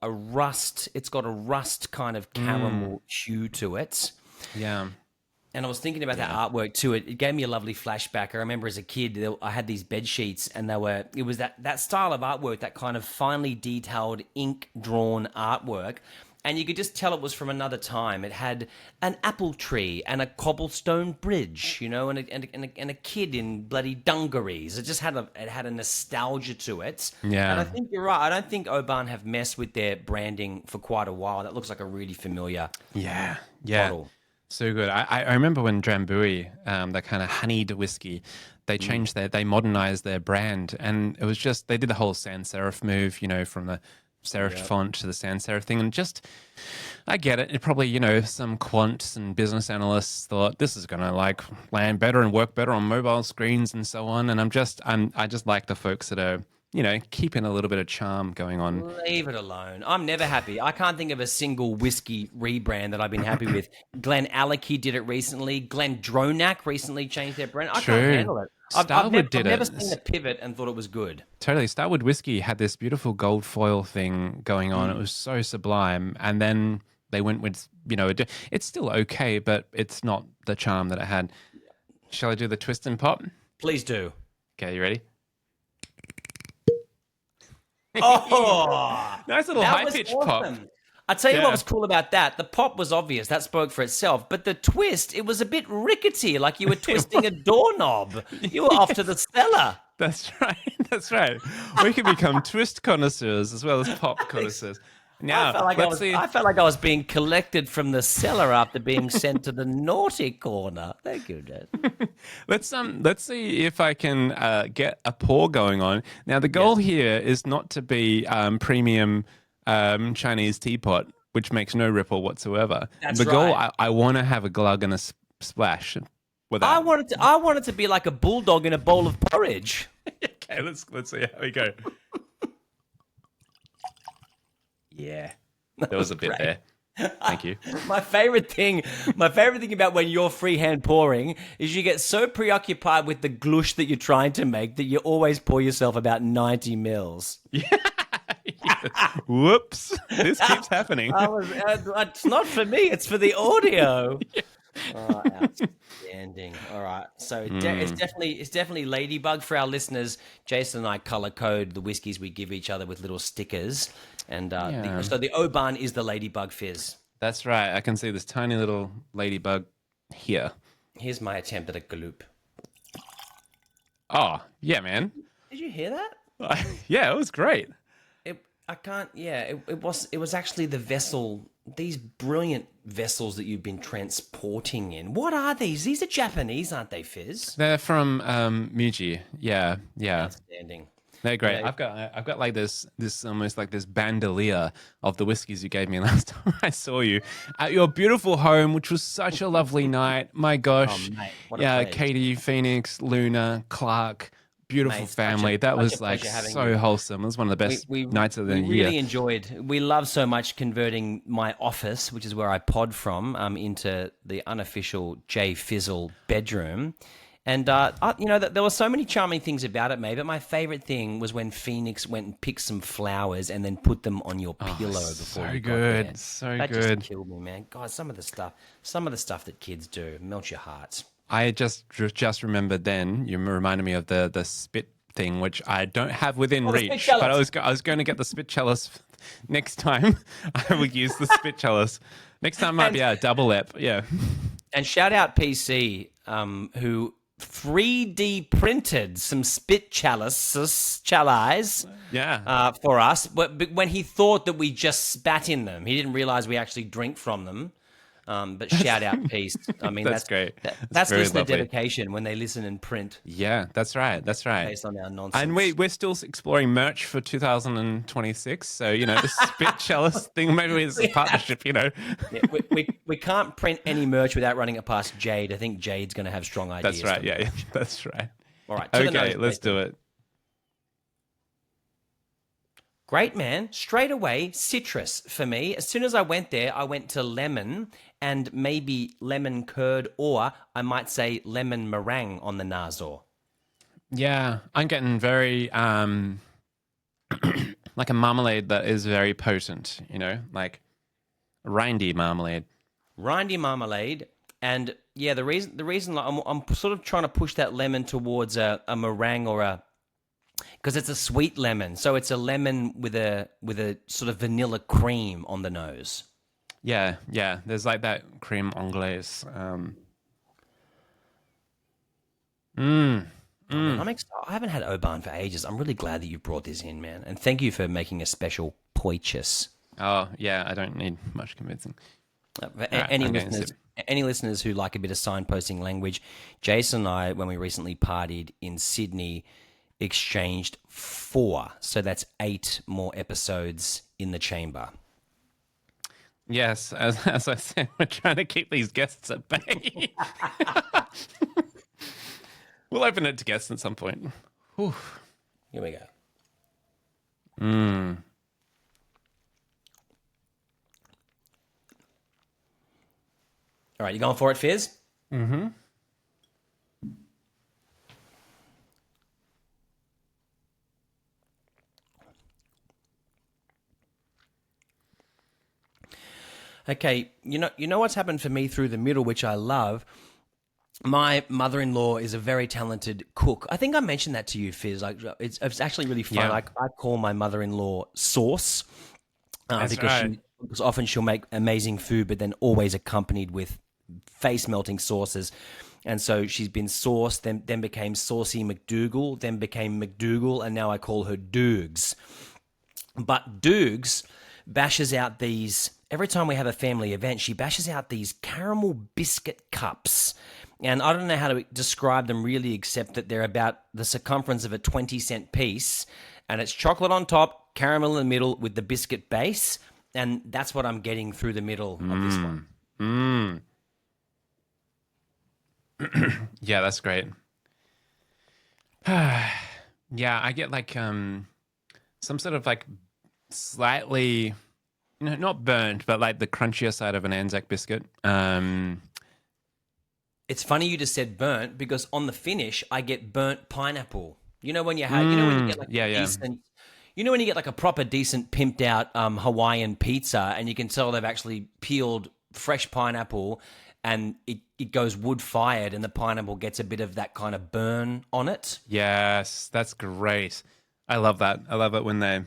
a rust. It's got a rust kind of caramel hue to it. Yeah. And I was thinking about that artwork too. It gave me a lovely flashback. I remember as a kid, I had these bed sheets, and it was that style of artwork, that kind of finely detailed ink drawn artwork. and you could just tell it was from another time. It had an apple tree and a cobblestone bridge, you know, and a kid in bloody dungarees. It just had a nostalgia to it. Yeah. And I think you're right. I don't think Oban have messed with their branding for quite a while. That looks like a really familiar bottle. So good. I remember when Drambuie, that kind of honeyed whiskey, they changed they modernized their brand, and it was just, they did the whole sans serif move, you know, from the serif font to the sans serif thing, and just, I get it. It probably, you know, some quants and business analysts thought this is going to like land better and work better on mobile screens and so on. And I just like the folks that are, you know, keeping a little bit of charm going on. Leave it alone. I'm never happy. I can't think of a single whiskey rebrand that I've been happy with. Glen Alecky did it recently. Glen Dronak recently changed their brand. I can't handle it. I've never seen a pivot and thought it was good. Totally. Starwood Whiskey had this beautiful gold foil thing going on. It was so sublime. And then they went with, you know, it's still okay, but it's not the charm that it had. Shall I do the twist and pop? Please do. Okay, you ready? Oh, nice little high-pitched pop. I'll tell you what was cool about that. The pop was obvious. That spoke for itself. But the twist, it was a bit rickety, like you were twisting a doorknob. You were off to the cellar. That's right. That's right. We can become twist connoisseurs as well as pop connoisseurs. Now, I felt like I was being collected from the cellar after being sent to the naughty corner. Thank you, Dad. Let's see if I can get a pour going on. Now, the goal here is not to be premium Chinese teapot, which makes no ripple whatsoever. That's the goal, right. I want to have a glug and a splash. I want it to be like a bulldog in a bowl of porridge. Okay, let's see how we go. Yeah, there was a bit there. Thank you. My favorite thing about when you're freehand pouring is you get so preoccupied with the glush that you're trying to make that you always pour yourself about 90 mils. Yeah. Whoops! This keeps happening. It's not for me; it's for the audio. Yeah. Oh, outstanding! All right, so it's definitely Ladybug for our listeners. Jason and I color code the whiskeys we give each other with little stickers, and so the Oban is the Ladybug fizz. That's right. I can see this tiny little ladybug here. Here's my attempt at a galoop. Oh yeah, man! Did you hear that? Yeah, it was great. It was actually the vessel, these brilliant vessels that you've been transporting in. What are these? These are Japanese, aren't they, Fizz? They're from Muji. Yeah. Outstanding. They're great. Yeah. I've got like this almost like this bandolier of the whiskeys you gave me last time I saw you at your beautiful home, which was such a lovely night. My gosh. Oh, mate, what a pleasure. Katie, Phoenix, Luna, Clark. Beautiful family. That was like so wholesome. It was one of the best nights of the year. We really enjoyed. We love so much converting my office, which is where I pod from, into the unofficial Jay Fizzle bedroom. And there were so many charming things about it, mate. But my favorite thing was when Phoenix went and picked some flowers and then put them on your pillow before you got there. That just killed me, man. God, some of the stuff that kids do melts your hearts. I just remembered then, you reminded me of the spit thing, which I don't have within reach, but I was going to get the spit chalice next time. I would use the spit chalice. Next time might be a double ep, yeah. And shout out PC, who 3D printed some spit chalices for us, but when he thought that we just spat in them, he didn't realize we actually drink from them. But shout out, Peace. I mean, that's great. That's listener dedication when they listen and print. Yeah, that's right. Based on our nonsense. And we're still exploring merch for 2026. So, the spit chalice thing, maybe it's a partnership, Yeah, we can't print any merch without running it past Jade. I think Jade's going to have strong ideas. That's right. Yeah, that's right. All right. Okay, let's do it. Great, man. Straight away, citrus for me. As soon as I went there, I went to lemon and maybe lemon curd, or I might say lemon meringue on the Nazor. Yeah, I'm getting very, like a marmalade that is very potent, like rindy marmalade. Rindy marmalade. And yeah, the reason I'm sort of trying to push that lemon towards a meringue or because it's a sweet lemon, so it's a lemon with a sort of vanilla cream on the nose. Yeah, yeah. There's like that cream anglaise. Mm, Oh man, mm. I haven't had Oban for ages. I'm really glad that you brought this in, man. And thank you for making a special poiches. Oh, yeah. I don't need much convincing. For All right, I'm going to sip. any listeners who like a bit of signposting language, Jason and I, when we recently partied in Sydney, exchanged 4. So that's 8 more episodes in the chamber. Yes, as I said, we're trying to keep these guests at bay. We'll open it to guests at some point. Whew. Here we go. Mm. All right, you going for it, Fizz? Mm-hmm. Okay, you know what's happened for me through the middle, which I love. My mother-in-law is a very talented cook. I think I mentioned that to you, Fizz. Like, it's actually really fun. Yeah. Like, I call my mother-in-law Sauce That's because right. because often she'll make amazing food, but then always accompanied with face-melting sauces. And so she's been Sauce, then became Saucy McDougal, then became McDougal, and now I call her Doogs. But Doogs bashes out these, every time we have a family event, she bashes out these caramel biscuit cups. And I don't know how to describe them really, except that they're about the circumference of a 20-cent piece. And it's chocolate on top, caramel in the middle with the biscuit base. And that's what I'm getting through the middle of this one. Mm. Yeah, that's great. Yeah, I get like some sort of like slightly, not burnt, but like the crunchier side of an Anzac biscuit. It's funny you just said burnt because on the finish, I get burnt pineapple. You know when you have, you know when you get like Yeah, a yeah. decent, you know when you get like a proper decent pimped out Hawaiian pizza and you can tell they've actually peeled fresh pineapple and it goes wood fired and the pineapple gets a bit of that kind of burn on it. Yes, that's great. I love that. I love it when they,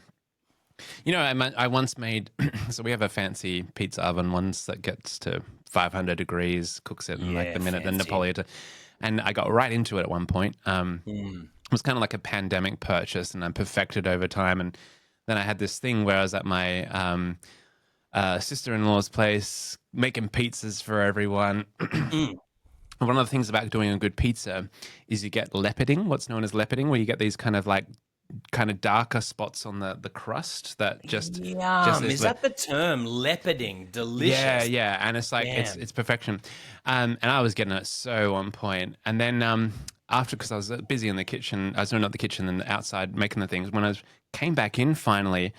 I once made, so we have a fancy pizza oven once that gets to 500 degrees, cooks it in like the minute, and fancy. Napoleon. And I got right into it at one point. It was kind of like a pandemic purchase, and I perfected over time. And then I had this thing where I was at my sister-in-law's place making pizzas for everyone. One of the things about doing a good pizza is you get leoparding, what's known as leoparding, where you get these kind of darker spots on the crust that just Is that the term? Leoparding. Delicious. yeah, and it's like it's perfection. And I was getting it so on point. And then after, because I was busy in the kitchen, I was not the kitchen and outside making the things. When I came back in finally,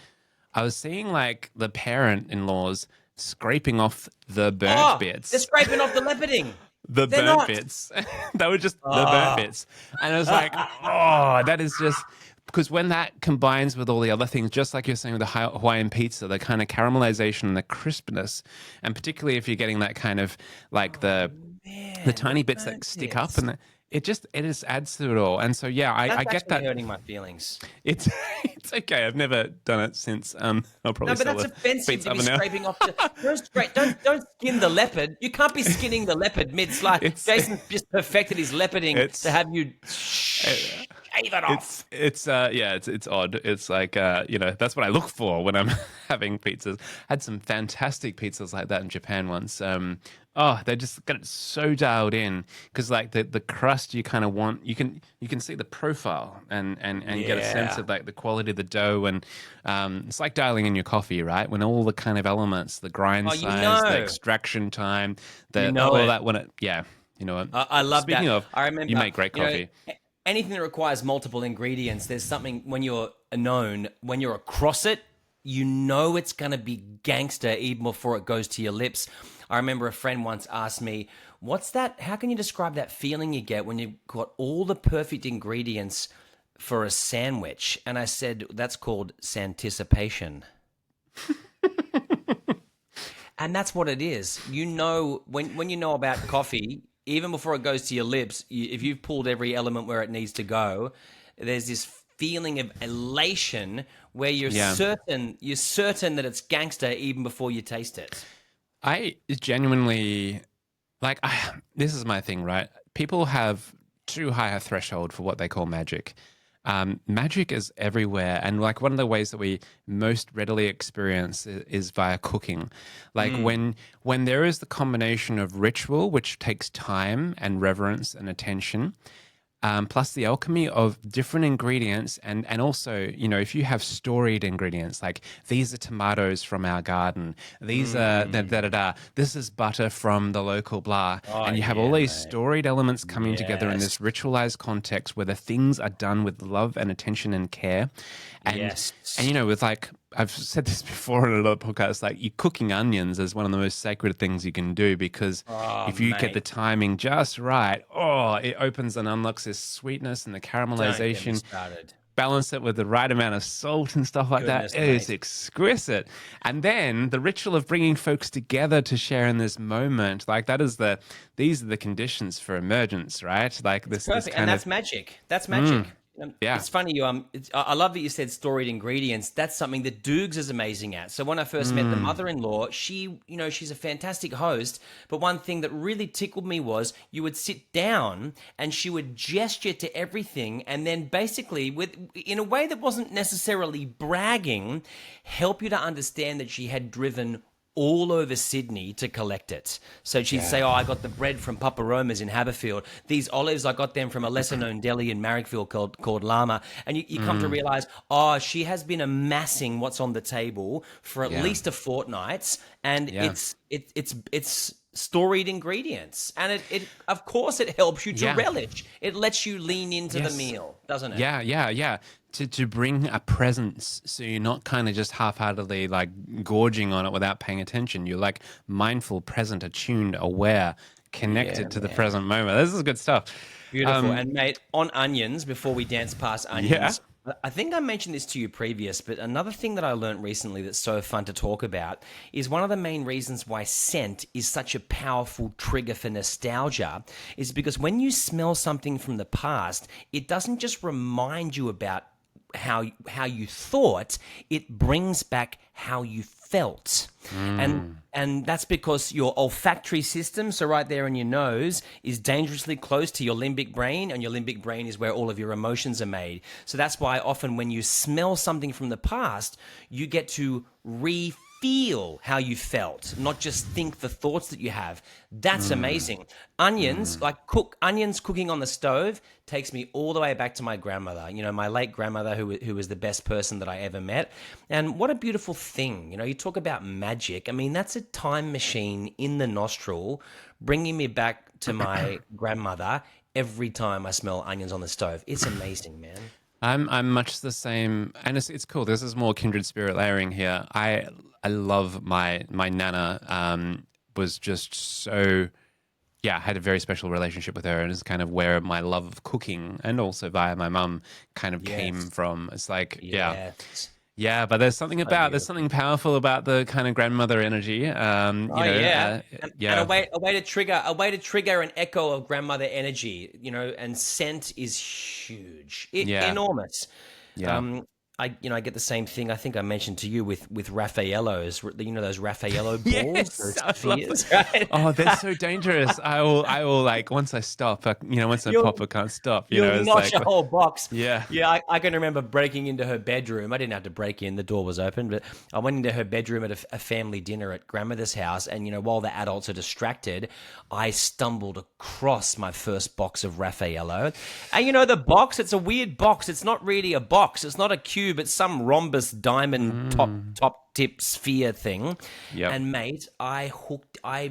I was seeing like the parent-in-laws scraping off the burnt bits. They're scraping off the leoparding. The They're burnt not. bits. They were just the burnt bits. And I was like, that is just, because when that combines with all the other things, just like you're saying with the Hawaiian pizza, the kind of caramelization and the crispness, and particularly if you're getting that kind of like the tiny bits that stick up, and it just adds to it all. And so yeah, I get actually that. hurting my feelings. It's okay. I've never done it since. I'll probably No, but sell that's a offensive pizza to be oven now. scraping off the. Don't skin the leopard. You can't be skinning the leopard mid-slice. Jason's just perfected his leoparding to have you shave it off. It's odd. It's like that's what I look for when I'm having pizzas. Had some fantastic pizzas like that in Japan once. They just got it so dialed in because like the crust you kind of want, you can see the profile and get a sense of like the quality of the dough, and it's like dialing in your coffee, right? When all the kind of elements, the grind size, the extraction time, all of that, when it, you know what? I love Speaking that. of, I remember you make great coffee. Anything that requires multiple ingredients, there's something when you're when you're across it, you know it's going to be gangster even before it goes to your lips. I remember a friend once asked me, what's that? How can you describe that feeling you get when you've got all the perfect ingredients for a sandwich? And I said, that's called santicipation. And that's what it is. You know, when you know about coffee, even before it goes to your lips, if you've pulled every element where it needs to go, there's this feeling of elation where you're certain that it's gangster even before you taste it. I genuinely like this is my thing, right? People have too high a threshold for what they call magic. Magic is everywhere, and like one of the ways that we most readily experience is via cooking. Like when there is the combination of ritual, which takes time and reverence and attention, plus the alchemy of different ingredients, and also, you know, if you have storied ingredients, like these are tomatoes from our garden, these are this is butter from the local blah, Oh, and you have all yeah, these mate. storied elements coming together in Yes. this ritualized context where the things are done with love and attention and care, Yes. and you know, with like I've said this before in another podcast, like you cooking onions is one of the most sacred things you can do because Oh, if you get the mate. timing just right, oh, it opens and unlocks this sweetness and the Don't get me caramelization. started. Balance it with the right amount of salt and stuff like that. Goodness, It is mate. exquisite. And then the ritual of bringing folks together to share in this moment, like these are the conditions for emergence, right? Like this Perfect, and kind that's of magic. That's magic. yeah. It's funny. I love that you said storied ingredients. That's something that Dukes is amazing at. So when I first met the mother-in-law, she, you know, she's a fantastic host. But one thing that really tickled me was you would sit down and she would gesture to everything, and then basically, with in a way that wasn't necessarily bragging, help you to understand that she had driven all over Sydney to collect it. So she'd say, "Oh, I got the bread from Papa Roma's in Haberfield. These olives, I got them from a lesser-known deli in Marrickville called Llama." And you come to realize, oh, she has been amassing what's on the table for at Yeah. least a fortnight, and Yeah. it's storied ingredients, and it of course it helps you to Yeah. relish. It lets you lean into the Yes. meal, doesn't it? Yeah. To bring a presence, so you're not kind of just half-heartedly like gorging on it without paying attention. You're like mindful, present, attuned, aware, connected Yeah, to the man. present moment. This is good stuff. Beautiful. And mate, on onions, before we dance past Yeah. onions, I think I mentioned this to you previous, but another thing that I learned recently that's so fun to talk about is one of the main reasons why scent is such a powerful trigger for nostalgia is because when you smell something from the past, it doesn't just remind you about how you thought, it brings back how you felt. And that's because your olfactory system, so right there in your nose, is dangerously close to your limbic brain, and your limbic brain is where all of your emotions are made. So that's why often when you smell something from the past, you get to feel how you felt, not just think the thoughts that you have. That's amazing. Onions, onions cooking on the stove takes me all the way back to my grandmother. You know, my late grandmother, who was the best person that I ever met. And what a beautiful thing. You know, you talk about magic. I mean, that's a time machine in the nostril, bringing me back to my grandmother every time I smell onions on the stove. It's amazing, man. I'm much the same, and it's cool. This is more kindred spirit layering here. I love my nana. Was just so yeah. I had a very special relationship with her, and it's kind of where my love of cooking and also via my mum kind of came Yes. from. It's like Yes. yeah. But there's something there's something powerful about the kind of grandmother energy. Oh yeah, and Yeah. a way to trigger an echo of grandmother energy, you know. And scent is huge, Yeah. enormous. Yeah. I get the same thing. I think I mentioned to you with Raffaellos. You know those Raffaello balls, Yes, those I love spheres, that. right? Oh, they're so dangerous. I will like once I stop, once I You'll pop, I can't stop. You'll It's nosh like a whole box. yeah. Yeah, I can remember breaking into her bedroom. I didn't have to break in; the door was open. But I went into her bedroom at a family dinner at grandmother's house, and you know, while the adults are distracted, I stumbled across my first box of Raffaello. And you know, the box, it's a weird box. It's not really a box. It's not a cube. It's some rhombus diamond top tip sphere thing. Yep. And mate, I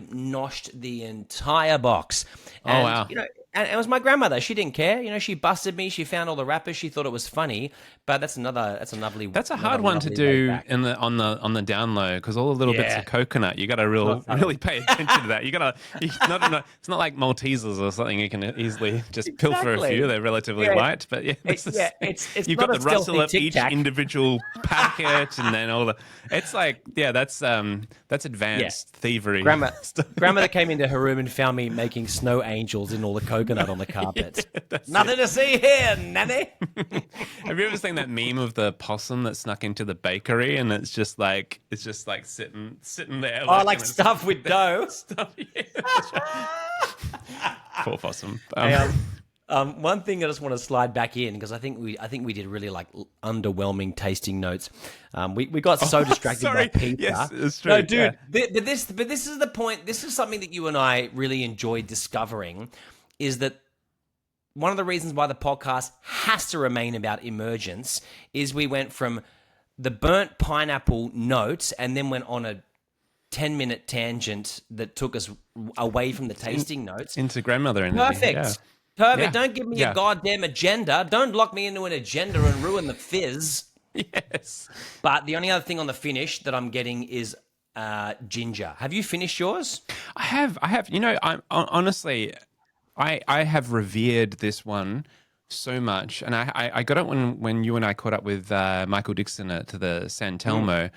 noshed the entire box. Oh, And, wow. you know, and it was my grandmother. She didn't care. You know, she busted me. She found all the wrappers. She thought it was funny. But that's a lovely. That's a another hard one to lovely way do back. in the on the down low because all the little bits Yeah. of coconut, you got to really pay attention to that. It's not like Maltesers or something you can easily just pilfer a Exactly. few. They're relatively Yeah. light, but yeah, It's you've not got a the rustle stealthy of each tic-tac. individual packet, and then all the. It's like that's advanced thievery. Grandmother came into her room and found me making snow angels in all the coconut on the carpet. That's Nothing to see here, nanny. Have you ever seen that meme of the possum that snuck into the bakery and it's just like sitting there? Oh, like and it's- stuff with dough. stuff. Yeah, that's right. Poor possum. Hey, one thing I just want to slide back in because I think we did really like underwhelming tasting notes. We got so distracted by pizza. Yes, it's true. No, dude. Yeah. But this is the point. This is something that you and I really enjoyed discovering, is that one of the reasons why the podcast has to remain about emergence is we went from the burnt pineapple notes and then went on a 10-minute tangent that took us away from the tasting notes. Into grandmother energy. Perfect. Yeah. Perfect. Yeah. Don't give me Yeah. a goddamn agenda. Don't lock me into an agenda and ruin the fizz. Yes. But the only other thing on the finish that I'm getting is ginger. Have you finished yours? I have. You know, honestly, I have revered this one so much, and I got it when you and I caught up with Michael Dixon at the San Telmo.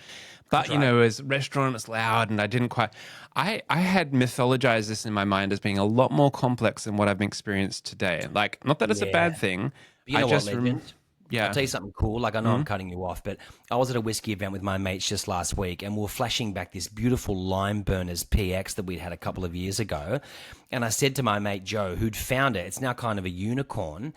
But you know, as restaurant, it's loud, and I didn't quite. I had mythologized this in my mind as being a lot more complex than what I've experienced today. Like, not that it's a bad thing. But you know what, Legend? Yeah. I'll tell you something cool. Like, I know I'm cutting you off, but I was at a whiskey event with my mates just last week, and we were flashing back this beautiful Lime Burners PX that we'd had a couple of years ago. And I said to my mate Joe, who'd found it, it's now kind of a unicorn.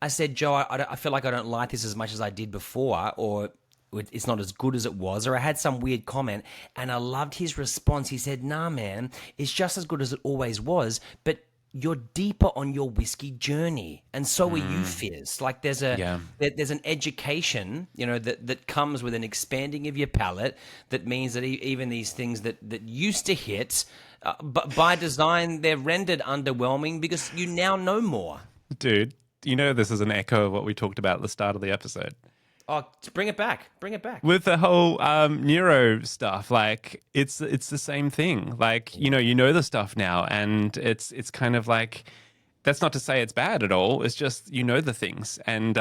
I said, Joe, I feel like I don't like this as much as I did before, or it's not as good as it was, or I had some weird comment, and I loved his response. He said, nah, man, it's just as good as it always was, but you're deeper on your whiskey journey, and so are you, Fizz. Like there's there's an education, you know, that comes with an expanding of your palate. That means that even these things that used to hit, but by design, they're rendered underwhelming because you now know more. Dude, you know this is an echo of what we talked about at the start of the episode. Oh, bring it back. Bring it back. With the whole neuro stuff, like it's the same thing. Like, you know the stuff now, and it's kind of like, that's not to say it's bad at all. It's just, you know the things, and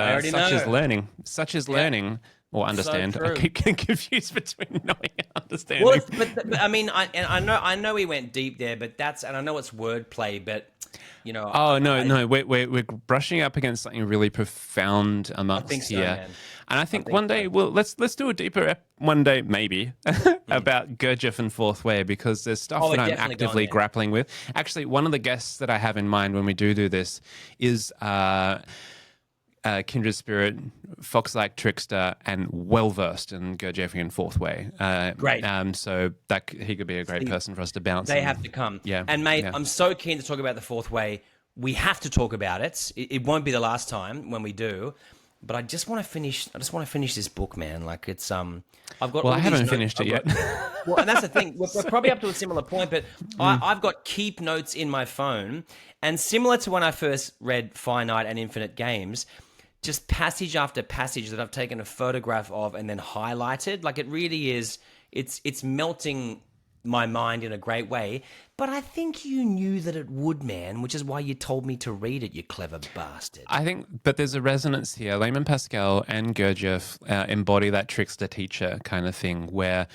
such is learning or understand. So I keep getting confused between knowing and understanding. Well, but I mean, I know we went deep there, but and I know it's wordplay, but you know. Oh no, we're brushing up against something really profound amongst here. Man. And I think one day, let's do a deeper one day, maybe, about Gurdjieff and Fourth Way, because there's stuff that I'm actively grappling with. Actually, one of the guests that I have in mind when we do this is Kindred Spirit, Fox-like trickster, and well-versed in Gurdjieffian Fourth Way. Great. So that he could be a great person for us to bounce. They have to come. Yeah. And mate, I'm so keen to talk about the Fourth Way. We have to talk about it. It won't be the last time when we do. But I just want to finish. I just want to finish this book, man. Like it's I've got. Well, I haven't finished it yet. Well, and that's the thing. We're probably up to a similar point, but I've got keep notes in my phone, and similar to when I first read Finite and Infinite Games, just passage after passage that I've taken a photograph of and then highlighted. Like it really is. It's melting my mind in a great way. But I think you knew that it would, man, which is why you told me to read it, you clever bastard. I think, but there's a resonance here. Layman Pascal and Gurdjieff embody that trickster teacher kind of thing, where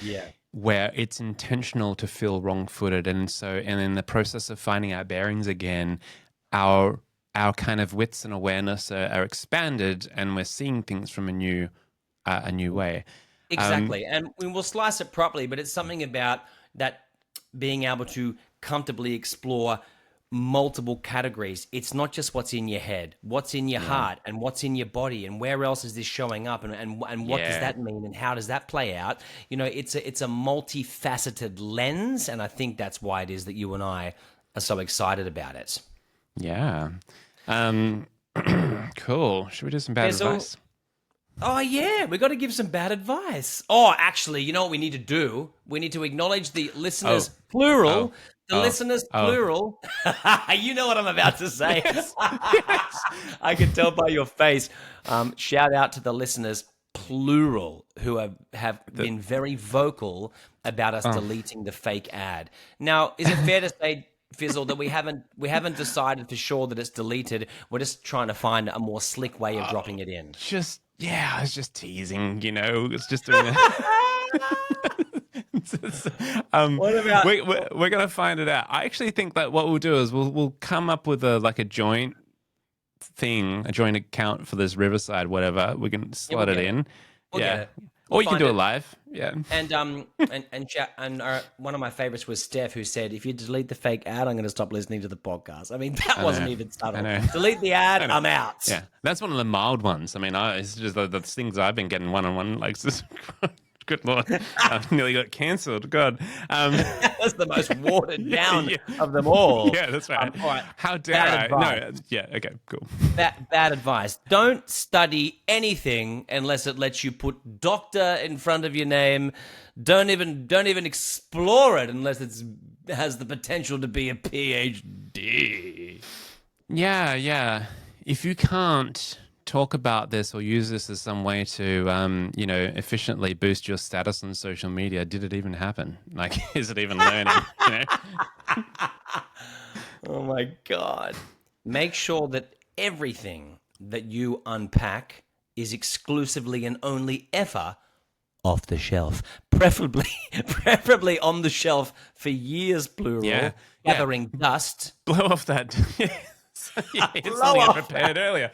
it's intentional to feel wrong-footed, and in the process of finding our bearings again, our kind of wits and awareness are expanded, and we're seeing things from a new way. Exactly, and we'll slice it properly, but it's something about that being able to comfortably explore multiple categories. It's not just what's in your head, what's in your heart, and what's in your body, and where else is this showing up, and what does that mean, and how does that play out? You know, it's a multifaceted lens, and I think that's why it is that you and I are so excited about it. Yeah. Cool. Should we do some bad advice? Oh, yeah, we got to give some bad advice. Oh, actually, you know what we need to do? We need to acknowledge the listeners, plural. The listeners, plural. You know what I'm about to say. Yes. I can tell by your face. Shout out to the listeners, plural, who have been very vocal about us deleting the fake ad. Now, is it fair to say, Fizzle, that we haven't decided for sure that it's deleted? We're just trying to find a more slick way of dropping it in. I was just teasing, you know. It's just doing What about we're gonna find it out. I actually think that what we'll do is we'll come up with a joint thing, a joint account for this Riverside, whatever. We can slot it in. We'll get it. Or We'll you can find do it. it live. Yeah. And one of my favorites was Steph, who said, "If you delete the fake ad, I'm going to stop listening to the podcast." I mean, that wasn't even subtle. Delete the ad, I'm out. Yeah, that's one of the mild ones. I mean, it's just the things I've been getting one-on-one, like, good Lord, I've nearly got cancelled. God. That's the most watered down of them all. Yeah, that's right. All right. How dare Bad I? advice. No, yeah, okay, cool. Bad advice. Don't study anything unless it lets you put doctor in front of your name. Don't even explore it unless it has the potential to be a PhD. Yeah. If you can't talk about this or use this as some way to, efficiently boost your status on social media, did it even happen? Like, is it even learning? Oh my God. Make sure that everything that you unpack is exclusively and only ever off the shelf. Preferably on the shelf for years, plural, gathering dust. Blow off that. It's Blow something I off prepared earlier.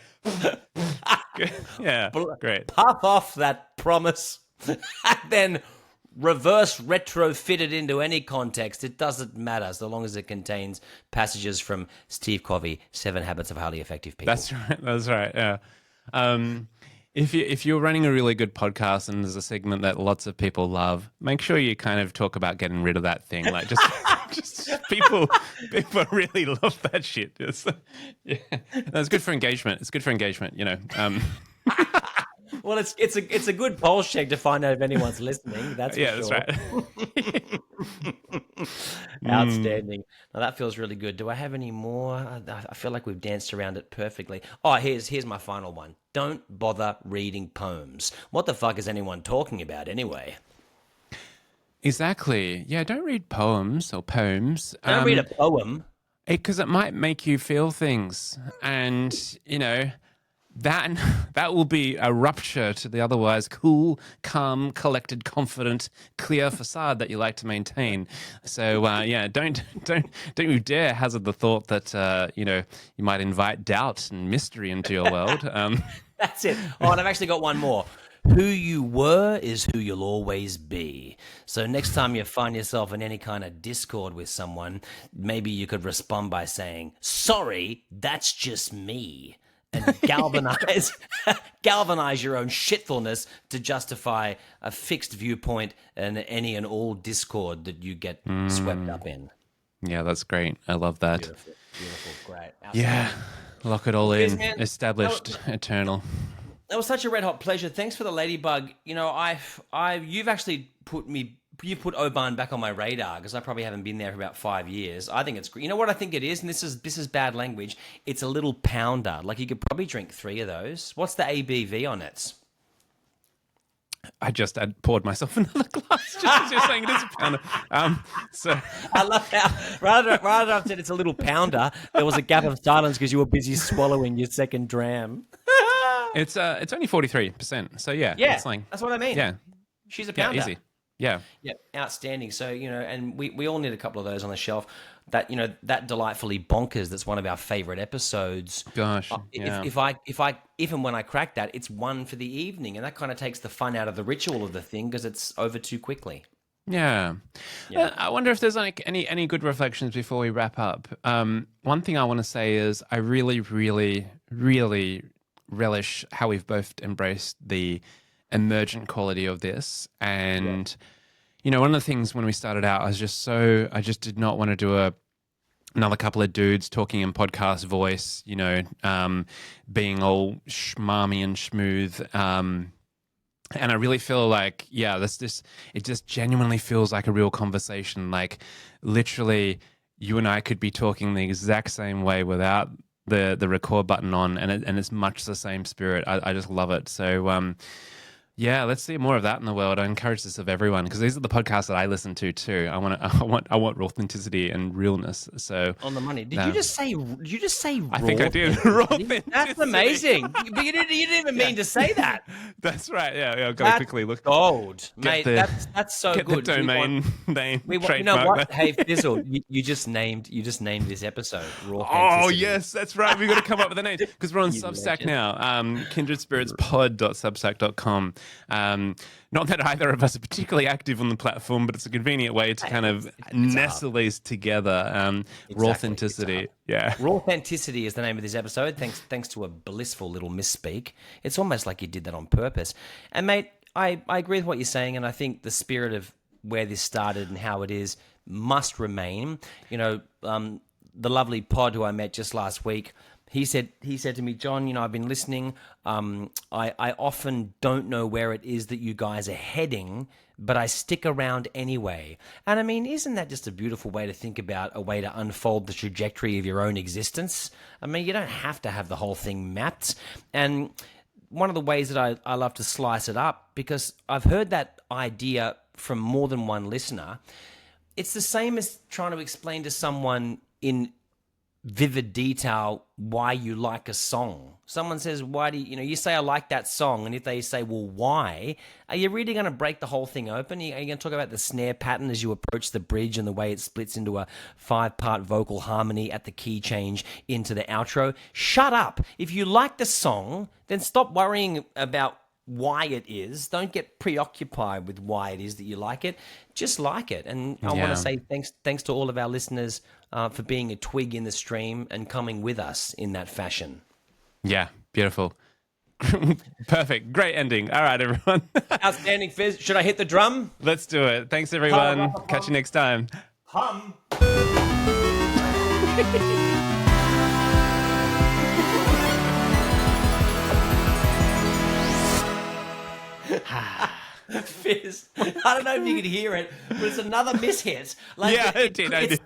Yeah, great. Puff off that promise and then reverse retrofit it into any context. It doesn't matter so long as it contains passages from Steve Covey, 7 Habits of Highly Effective People. That's right. Yeah. If you're running a really good podcast and there's a segment that lots of people love, make sure you kind of talk about getting rid of that thing. Like, just people really love that shit. That's good for engagement. It's good for engagement. Well, it's a good pulse check to find out if anyone's listening. That's for sure. That's right. Outstanding. Now that feels really good. Do I have any more? I feel like we've danced around it perfectly. Oh, here's my final one. Don't bother reading poems. What the fuck is anyone talking about anyway? Exactly. Yeah, don't read poems or poems. Don't read a poem. Because it might make you feel things. And, that will be a rupture to the otherwise cool, calm, collected, confident, clear facade that you like to maintain. So don't you dare hazard the thought that you might invite doubt and mystery into your world. That's it. Oh, and I've actually got one more. Who you were is who you'll always be. So next time you find yourself in any kind of discord with someone, maybe you could respond by saying, "Sorry, that's just me." And galvanize your own shitfulness to justify a fixed viewpoint and any and all discord that you get swept up in. Yeah, that's great. I love that. Beautiful, great. Yeah, lock it all in. Man. Established, eternal. That was such a red hot pleasure. Thanks for the ladybug. You've actually put Oban back on my radar because I probably haven't been there for about 5 years. I think it's great. You know what I think it is, and this is bad language. It's a little pounder. Like you could probably drink 3 of those. What's the ABV on it? I just had poured myself another glass just as you're saying it is a pounder. So I love how rather than I said it's a little pounder, there was a gap of silence because you were busy swallowing your second dram. it's only 43%. So yeah, that's what I mean. Yeah, she's a pounder. Yeah, easy. Yeah, outstanding. So and we all need a couple of those on the shelf. That delightfully bonkers. That's one of our favorite episodes. Gosh, if and when I crack that, it's one for the evening, and that kind of takes the fun out of the ritual of the thing because it's over too quickly. Yeah. I wonder if there's like any good reflections before we wrap up. One thing I want to say is I really, really, really relish how we've both embraced the emergent quality of this. And, one of the things when we started out, I just did not want to do another couple of dudes talking in podcast voice, being all schmarmy and smooth. And I really feel like, it just genuinely feels like a real conversation. Like literally you and I could be talking the exact same way without the record button on, and it's much the same spirit. I just love it. So, Yeah, let's see more of that in the world. I encourage this of everyone because these are the podcasts that I listen to too. I want authenticity and realness. So On the money. Did you um, just say? Did you just say I raw? think I did. Raw Authenticity? That's authenticity. amazing. But you didn't even mean to say that. That's right. Yeah, I've got to That's quickly look. gold, Get mate. the That's so get the good. domain name We want. You know trademark. what? Hey, Fizzle, you just named this episode raw. Oh yes, that's right. We've got to come up with a name because we're on You Substack legend. now. Kindredspiritspod.substack.com. Not that either of us are particularly active on the platform, but it's a convenient way to kind of nestle these together. Raw authenticity. Yeah. RAWTHENTICITY is the name of this episode. Thanks to a blissful little misspeak. It's almost like you did that on purpose. And mate, I agree with what you're saying, and I think the spirit of where this started and how it is must remain. You know, the lovely Pod who I met just last week, he said to me, John, you know, I've been listening. I often don't know where it is that you guys are heading, but I stick around anyway. And I mean, isn't that just a beautiful way to think about a way to unfold the trajectory of your own existence? I mean, you don't have to have the whole thing mapped. And one of the ways that I love to slice it up, because I've heard that idea from more than one listener, it's the same as trying to explain to someone in vivid detail why you like a song. Someone says, why do you, you say, I like that song. And if they say, well, why? Are you really going to break the whole thing open? Are you going to talk about the snare pattern as you approach the bridge and the way it splits into a 5-part vocal harmony at the key change into the outro? Shut up. If you like the song, then stop worrying about why it is. Don't get preoccupied with why it is that you like it. Just like it. And I want to say thanks to all of our listeners for being a twig in the stream and coming with us in that fashion. Yeah, beautiful. Perfect. Great ending. All right, everyone. Outstanding, Fizz. Should I hit the drum? Let's do it. Thanks, everyone. Catch you next time. Hum. Fizz, I don't know if you could hear it, but it's another mishit. Like, Yeah, I did.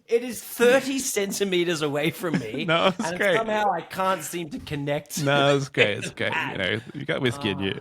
It is 30 centimeters away from me. No, it's great. Somehow I can't seem to connect. No, it's great. It's great. You got whiskey in you.